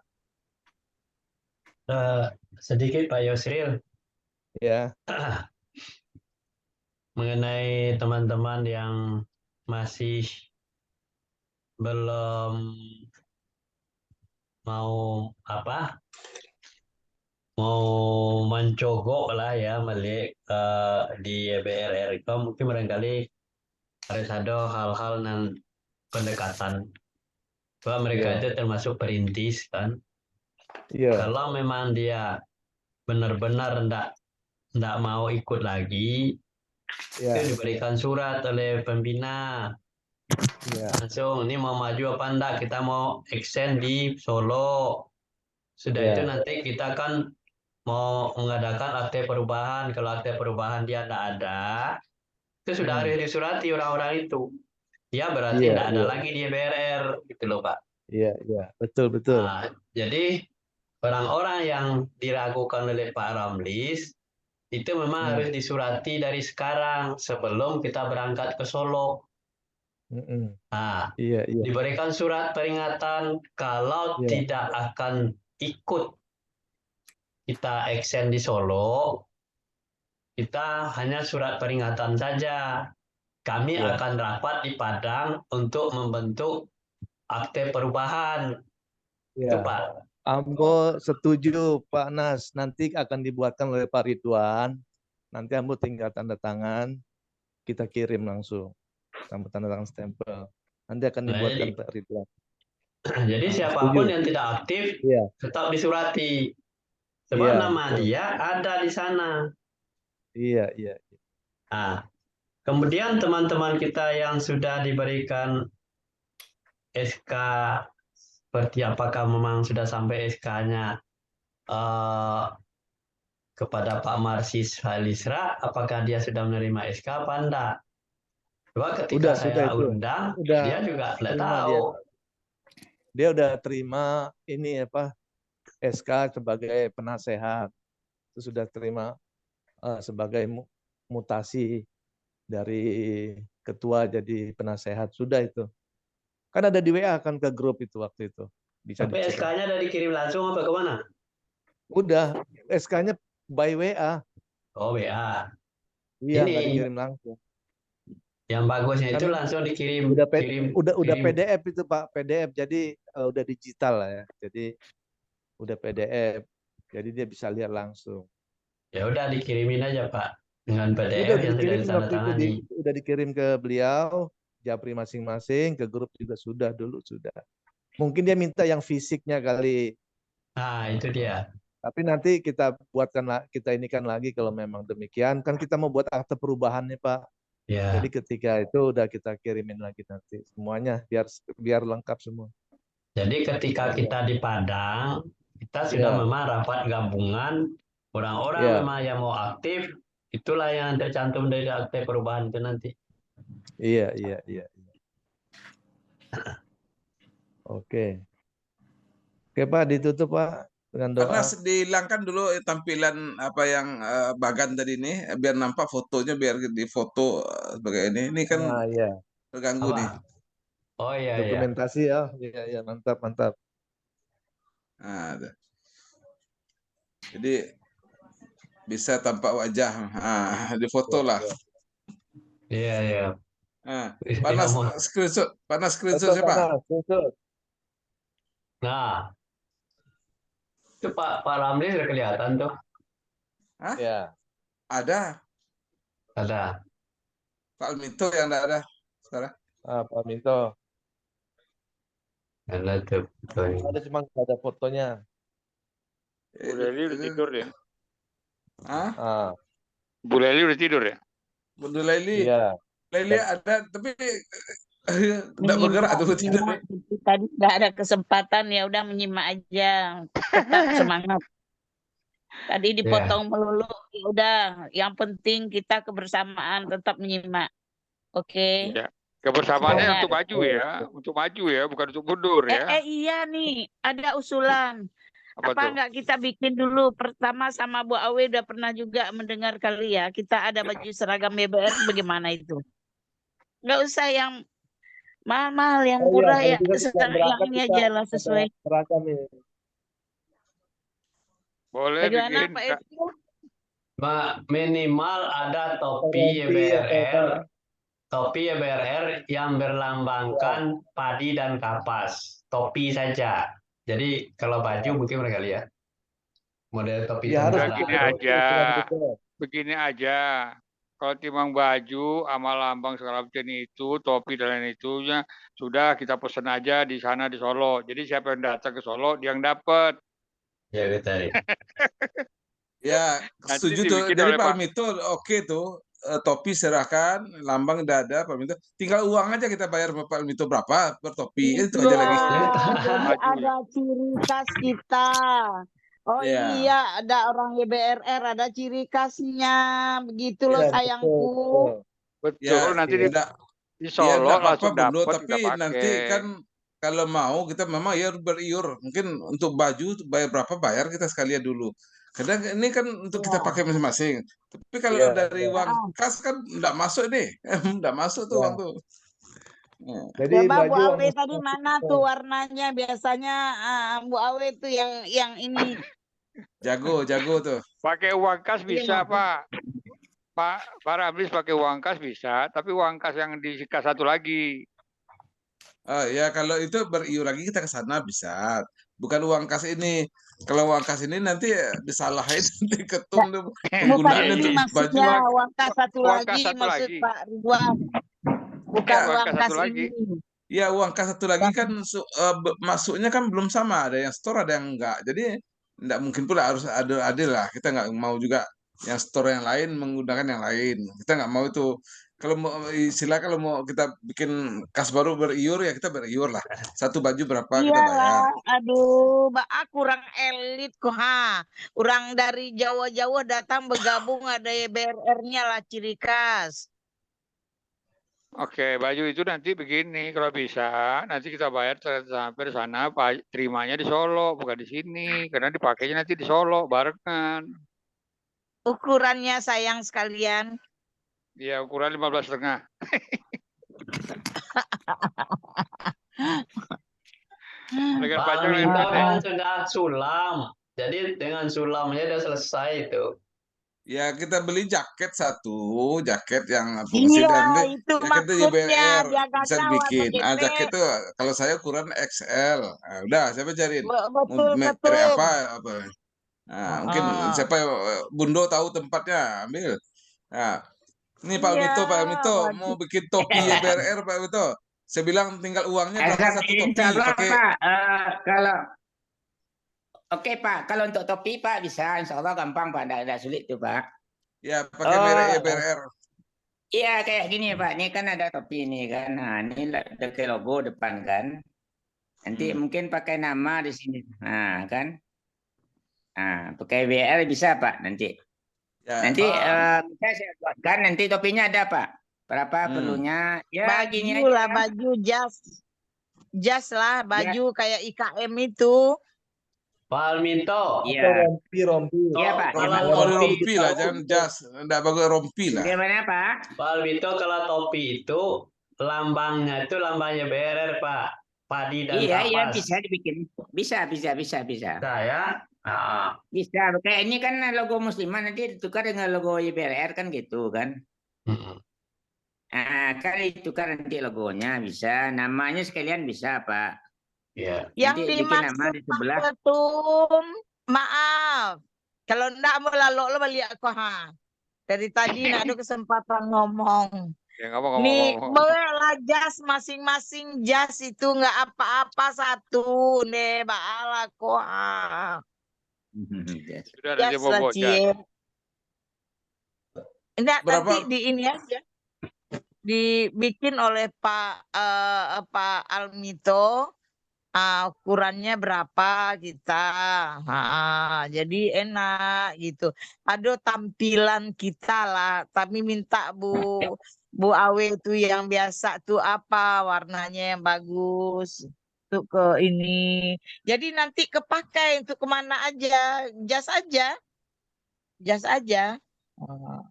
Sedikit Pak Yusril Ya, mengenai teman-teman yang masih belum mau mau mencogok lah ya Malik di EBRR itu mungkin barangkali harus ada hal-hal dan pendekatan bahwa mereka iya, itu termasuk perintis kan. iya, Kalau memang dia benar-benar ndak mau ikut lagi, iya, itu diberikan surat oleh pembina iya, langsung ini mau maju apa enggak, kita mau extend di Solo. Sudah itu iya, nanti kita kan mau mengadakan akte perubahan. Kalau akte perubahan dia tidak ada, itu sudah harus disurati orang-orang itu. Ya berarti iya, tidak ada iya, lagi di BRR gitu loh Pak. iya, iya, betul, betul. Nah, jadi orang-orang yang diragukan oleh Pak Ramlis itu memang harus disurati dari sekarang sebelum kita berangkat ke Solo. Nah, Iya, iya, diberikan surat peringatan kalau iya, tidak akan ikut kita extend di Solo, kita hanya surat peringatan saja. Kami iya. akan rapat di Padang untuk membentuk akte perubahan. Itu Iya. Pak. Ambo setuju Pak Nas, nanti akan dibuatkan oleh Pak Ridwan. Nanti Ambo tinggal tanda tangan, kita kirim langsung. Sampai tanda tangan stempel. Nanti akan Nah, dibuatkan Pak Ridwan. jadi Setuju. siapapun yang tidak aktif Iya, tetap disurati. Sebab iya, nama betul. dia ada di sana. Iya, iya, Nah, kemudian teman-teman kita yang sudah diberikan SK, seperti apakah memang sudah sampai SK-nya kepada Pak Marsis Halisra, apakah dia sudah menerima SK apa enggak? Coba ketika sudah saya itu. undang, Udah dia juga tidak terima tahu. Dia udah terima ini apa SK sebagai penasehat. Itu sudah terima sebagai mutasi dari ketua jadi penasehat, sudah itu. Kan ada di WA kan ke grup itu waktu itu. Bisa Tapi dicek. SK-nya udah dikirim langsung apa kemana? Udah, SK-nya by WA. Oh, WA. Iya, nggak Ini dikirim langsung. yang bagusnya itu Kan langsung dikirim, udah udah kirim. PDF itu Pak, PDF. Jadi udah digital lah ya. Jadi udah PDF. Jadi dia bisa lihat langsung. Ya udah dikirimin aja Pak dengan Udah PDF yang sudah dikirim waktu itu ditandatangani. udah dikirim ke beliau, Japri masing-masing, ke grup juga sudah dulu sudah. Mungkin dia minta yang fisiknya kali. Nah, itu dia. Tapi nanti kita buatkan, kita inikan lagi kalau memang demikian. Kan kita mau buat akte perubahan nih Pak. Ya. Jadi ketika itu udah kita kirimin lagi nanti semuanya biar lengkap semua. Jadi ketika kita di Padang, kita sudah Iya, memang rapat gabungan orang-orang iya, memang yang mau aktif, itulah yang tercantum dari akte perubahan itu nanti. iya, iya, iya. Oke. Oke Pak, ditutup Pak dengan doa. Karena dihilangkan dulu tampilan apa yang Bagan tadi ini, biar nampak fotonya, biar difoto sebagai ini. Ini kan Ah, iya. terganggu nih. Apa? Oh iya, iya. Dokumentasi ya. Iya, iya, mantap, mantap. Nah, jadi bisa tampak wajah. Nah, difoto lah. Iya, iya. Nah, Tidak mau. panas screenshot Betul, siapa? panas, betul. Nah, itu Pak Ramli sudah kelihatan tuh. Hah? Ya. Ada. Ada. Pak Almito yang enggak ada sekarang. Pak Minto. Ada tuh. Ada cuma nggak ada fotonya. Bu Leli udah tidur ya. Hah? Ah, Bu Leli udah tidur ya. Bunda Laili. iya. Lele ada tapi tidak bergerak tuh tidak. menyimak. Tadi nggak ada kesempatan, ya udah menyimak aja, tetap semangat. Tadi dipotong melulu, ya udah. Yang penting kita kebersamaan, tetap menyimak. Oke. Ya. Kebersamaannya Semangat. untuk maju ya, bukan untuk mundur ya. Iya nih, ada usulan. Apa Apa tuh? enggak kita bikin dulu pertama, sama Bu Awe udah pernah juga mendengar kali ya. Kita ada baju seragam BBR, bagaimana itu? Nggak usah yang mahal-mahal, yang Oh iya, murah kalau ya. juga kita Yang berangkat ini kita aja lah ada sesuai. seragam ini. Boleh Bagaimana bikin Pak Kak. Edo? Minimal ada topi Rompi atau YBRR, apa? topi YBRR yang berlambangkan padi dan kapas. Topi saja. Jadi kalau baju mungkin barangkali ya. Model topi Ya harus Udah tentara. gini betul, aja. ukuran betul. Begini aja. Kalau timang baju sama lambang segala macam itu, topi dan lain itunya sudah kita pesan aja di sana di Solo. Jadi siapa yang datang ke Solo dia yang dapat. Ya betul. Ya, Nanti setuju tuh. dibikin Dari oleh Pak Pak. Almito oke tuh. Topi serahkan, lambang udah ada Pak Almito. Tinggal uang aja kita bayar Pak Almito berapa per topi. Itu aja Iya, lagi. jadi Baju ya. ada ciri khas kita. Oh Ya. iya, ada orang YBRR, ada ciri khasnya. Begitu loh Ya, sayangku. betul. Betul, Ya, nanti tidak di ya Solo enggak apa-apa langsung Bundo, dapat kita tapi nanti pakai. kan kalau mau kita memang ya beriur. Mungkin untuk baju bayar berapa bayar kita sekalian dulu. Karena ini kan untuk kita Ya. pakai masing-masing. Tapi kalau Ya, dari ya. uang kas kan enggak masuk nih. Enggak masuk tuh Ya. uang tuh. Ya. Jadi Coba Bu baju Awe uang tadi mana tuh warnanya? Biasanya Bu Awe tuh yang ini. Jago tuh. Pakai uang kas bisa, Iya. Pak. Pak Ramlis pakai uang kas bisa, tapi uang kas yang di kas satu lagi. Oh ya kalau itu beriur lagi kita ke sana bisa. Bukan uang kas ini. Kalau uang kas ini nanti disalahin nanti ketum tuh Bukan penggunaannya ini untuk baju. maksudnya uang kas satu Uang kas lagi, satu maksud lagi. Pak Ridwan. Bukan Ya, uang uang kas kas satu lagi. ini. Ya uang kas satu lagi kan masuknya kan belum sama. Ada yang store ada yang enggak. Jadi enggak mungkin pula harus adil lah. Kita nggak mau juga yang store yang lain menggunakan yang lain. Kita nggak mau itu. Kalau mau istilah kalau mau kita bikin kas baru beriur ya kita beriur lah. Satu baju berapa kita bayar. Iyalah, aduh, kurang elit kok ha. Orang dari Jawa-Jawa datang bergabung, ada YBRR-nya lah ciri khas. Oke, baju itu nanti begini kalau bisa nanti kita bayar sampai di sana, Pak, terimanya di Solo bukan di sini karena dipakainya nanti di Solo barengan. Ukurannya sayang sekalian. Ya ukuran 15,5. Dengan baju Pak yang Minto pendek. kan sudah sulam. Jadi dengan sulamnya udah selesai itu. Ya kita beli jaket satu, jaket yang fungsi Iya, dan itu jaket itu maksudnya YBR dia bisa kacau dibikin. atau Jaket GP. itu kalau saya ukuran XL. Nah, udah siapa cariin? Mau Betul, merek betul. apa? Nah, mungkin siapa Bundo tahu tempatnya, ambil. Nah, ini Pak Iya, Almito mau bikin topi YBRR Pak Almito. Saya bilang tinggal uangnya berapa satu topi Insya Allah, pakai. Pak. Kalau oke Pak, kalau untuk topi Pak bisa, Insya Allah gampang Pak, tidak sulit tuh Pak. Ya pakai merek YBRR. Iya kayak gini Pak, ini kan ada topi ini kan, nah ini pakai logo depan kan, nanti mungkin pakai nama di sini, nah kan, nah pakai WR bisa Pak nanti. Ya. Nanti bisa saya buatkan, nanti topinya ada Pak. Berapa perlunya? Ya gini baju lah, aja. baju jas lah, baju kayak IKM itu. Pak Alminto. Iya. Atau rompi. Iya Pak. Kalau Mau topi rompi lah, jangan jas. Enggak bagus rompi lah. Gimana Pak? Pak Alminto kalau topi itu lambangnya itu lambangnya BRR Pak. Padi dan Iya kapas. bisa dibikin. Bisa. Saya. Bisa. Kayak ini kan logo Muslimah nanti ditukar dengan logo YBRR kan gitu kan. Nah, kan ditukar nanti logonya bisa. Namanya sekalian bisa Pak. Iya. Yang Nanti bikin nama dimaksud di sebelah. Pak Ketum, maaf. Kalau enggak mau lalu lo balik aku ha. Dari tadi nak ada kesempatan ngomong. Ya ngomong. Nih, lah jas masing-masing jas itu enggak apa-apa satu nih, bala kok. Sudah nanti Jas mau lah bocah. cie. Enggak, Berapa? nanti di ini aja. dibikin oleh Pak Almito. Ukurannya berapa kita. Jadi enak gitu. Ada tampilan kita lah. Tapi minta Bu Awe itu yang biasa tuh apa warnanya yang bagus untuk ke ini. Jadi nanti kepakai untuk kemana aja, jas aja. Ah.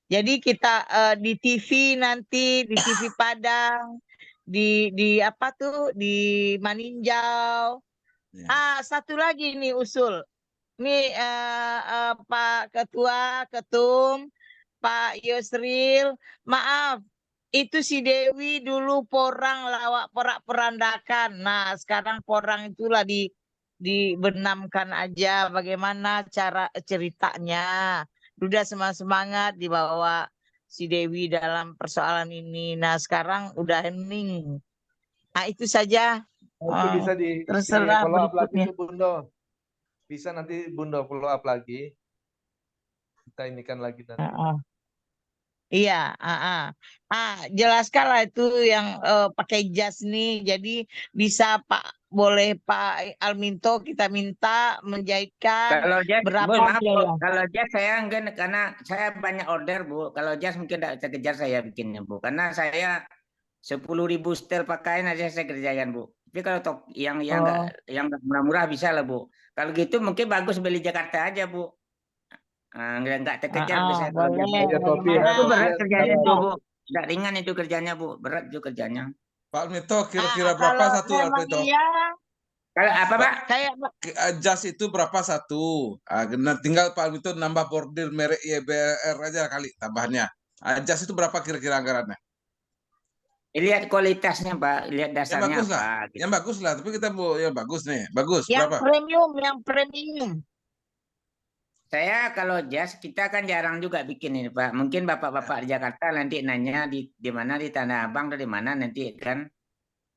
Jadi kita di TV nanti di TV Padang di apa tuh di Maninjau. Ya. Satu lagi nih usul. Nih Pak Ketua, Ketum, Pak Yusril, maaf. Itu si Dewi dulu porang lawak porak perandakan. Nah, sekarang porang itulah dibenamkan aja bagaimana cara ceritanya. Udah semangat dibawa si Dewi dalam persoalan ini. Nah, sekarang udah hening. Nah, itu saja. Nah, itu bisa di Terserah follow up lagi berikutnya. tuh Bundo. Bisa nanti Bundo follow up lagi. Kita inikan lagi nanti. Iya, jelaskanlah itu yang pakai jas nih. Jadi bisa boleh Pak Alminto kita minta menjahitkan Kalau jas, berapa Bu, maaf Bu, biaya. kalau jas saya enggak karena saya banyak order Bu. Kalau jas mungkin tidak bisa kejar saya bikinnya Bu, karena saya 10.000 setel pakaian aja saya kerjakan Bu. Tapi kalau yang Oh, nggak murah-murah bisa lah Bu. Kalau gitu mungkin bagus beli Jakarta aja Bu. Nggak terkejar biasanya kalau jas. boleh. Ya topi Bagaimana? Itu berat kerjanya itu Iya. Bu. Nggak ringan itu kerjanya Bu, berat itu kerjanya. Pak Almito, kira-kira berapa Kalau satu memang Almito? iya, Kalau apa Pak? kayak Jas itu berapa satu? Tinggal Pak Almito nambah bordir merek YBR aja kali tambahannya. Jas itu berapa kira-kira anggarannya? Lihat kualitasnya Pak, lihat Yang dasarnya bagus lah, apa. Gitu. yang bagus lah. Tapi kita mau yang bagus nih, bagus yang berapa? premium. Saya kalau jas kita kan jarang juga bikin ini Pak. Mungkin bapak-bapak di Jakarta nanti nanya di mana di Tanah Abang atau di mana nanti kan.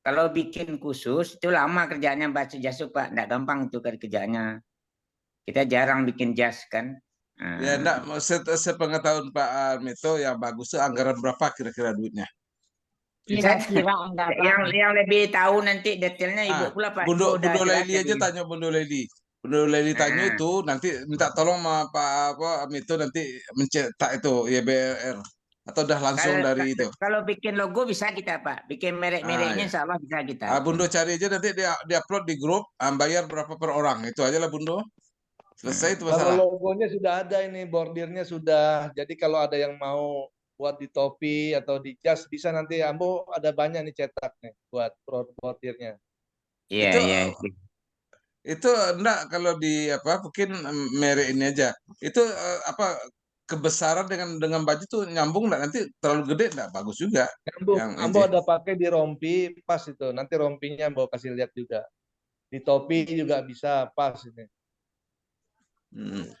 Kalau bikin khusus itu lama kerjaannya baca jas itu Pak. Nggak gampang itu kerjaannya. Kita jarang bikin jas kan. Ya enggak, sepengetahuan Pak Almito yang bagus itu anggaran berapa kira-kira duitnya? Kira-kira anggaran. Yang lebih tahu nanti detailnya Ibu pula Pak. Ibu udah Bundo jelas Laili aja lebih. tanya Bundo Laili. Bundo Laili tanya Nah, itu nanti minta tolong sama Pak Almito nanti mencetak itu YBR atau udah langsung dari itu. kalau bikin logo bisa kita Pak. Bikin merek-mereknya Ya. insya Allah bisa kita. Bundo cari aja nanti dia upload di grup, bayar berapa per orang. Itu aja lah Bundo. Selesai itu Kalau masalah. logonya sudah ada ini, bordirnya sudah. Jadi kalau ada yang mau buat di topi atau di jas bisa nanti Ambo ada banyak nih cetak nih buat bordirnya. Iya, Itu iya. itu enggak kalau di apa mungkin merek ini aja. Itu apa kebesaran dengan baju tuh nyambung enggak, nanti terlalu gede enggak bagus juga. Yang Ambo ada pakai di rompi pas itu. Nanti rompinya Ambo kasih lihat juga. Di topi juga bisa pas ini.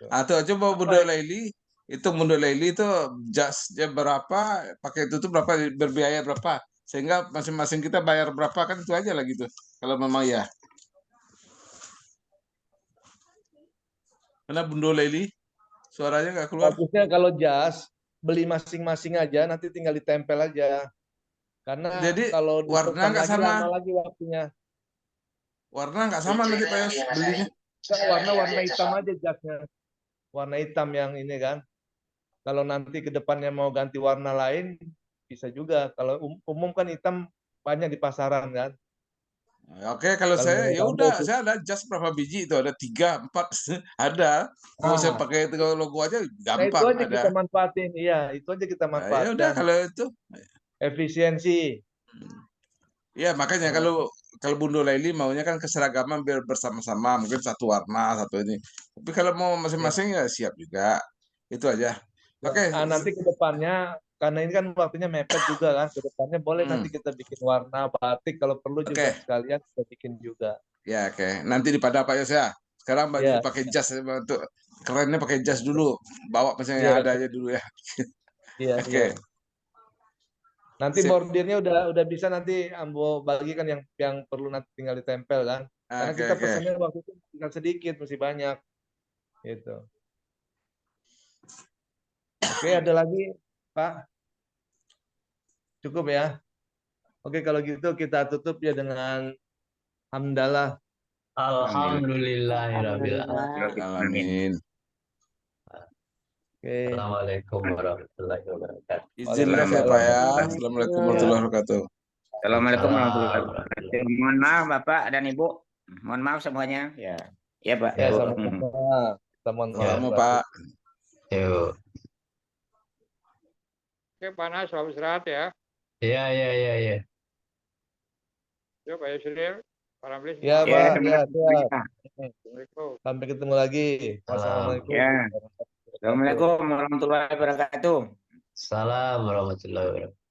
Atau coba Bundo Laili, itu Bundo Laili itu jasnya berapa, pakai itu tuh berapa, berbiaya berapa, sehingga masing-masing kita bayar berapa kan itu aja lah gitu. Kalau memang ya. Karena Bundo Laili suaranya nggak keluar. Bagusnya kalau jas beli masing-masing aja, nanti tinggal ditempel aja. Karena Jadi kalau warna dipesan nggak lagi sama. lama lagi waktunya. Warna nggak sama nanti Pak Yos belinya. Warna hitam aja jasnya. Warna hitam yang ini kan. Kalau nanti ke depannya mau ganti warna lain bisa juga. Kalau umum kan hitam banyak di pasaran kan. Oke, kalau saya mau ya ganti udah, saya ada jas berapa biji itu, ada 3, 4 ada. Mau saya pakai itu logo aja itu gampang aja ada. kita manfaatin. Iya, itu aja kita Ya udah manfaatkan. kalau itu. Efisiensi. Ya makanya kalau Bundo Laili maunya kan keseragaman biar bersama-sama, mungkin satu warna satu ini. Tapi kalau mau masing-masing ya siap juga. Itu aja. Oke. Nanti ke depannya karena ini kan waktunya mepet juga kan, ke depannya boleh nanti kita bikin warna batik kalau perlu juga Oke. sekalian kita bikin juga. Ya oke. Nanti di pada Pak Yos ya. Sekarang baju Ya. pakai jas untuk kerennya pakai jas dulu. Bawa misalnya yang ada aja dulu ya. Iya, Oke. iya. Nanti Sip. bordirnya udah bisa nanti Ambo bagikan yang perlu nanti tinggal ditempel kan. Karena Oke, kita oke. pesannya waktu itu tinggal sedikit, mesti banyak. Gitu. Oke, ada lagi, Pak? Cukup ya. Oke, kalau gitu kita tutup ya dengan hamdalah. Alhamdulillahirabbil Alhamdulillah. Alamin. Oke. Assalamualaikum warahmatullahi wabarakatuh. Izin live ya Pak ya. Assalamualaikum warahmatullahi wabarakatuh. Assalamualaikum warahmatullahi Waalaikumsalam. wabarakatuh. Mohon maaf Bapak dan Ibu. Mohon maaf semuanya. Ya. Ya Pak. Ya, Ibu. sama-sama. Sama Pak. Yuk. Oke, Pak Nas, selamat istirahat ya. Ya. Yuk, Pak Yusril, Pak Ramli. Ya, semua. Ya, Pak. terima Ya, kasih. siap. Assalamualaikum. Sampai ketemu lagi. Wassalamualaikum. Ya. Assalamualaikum warahmatullahi wabarakatuh. Salam warahmatullahi wabarakatuh.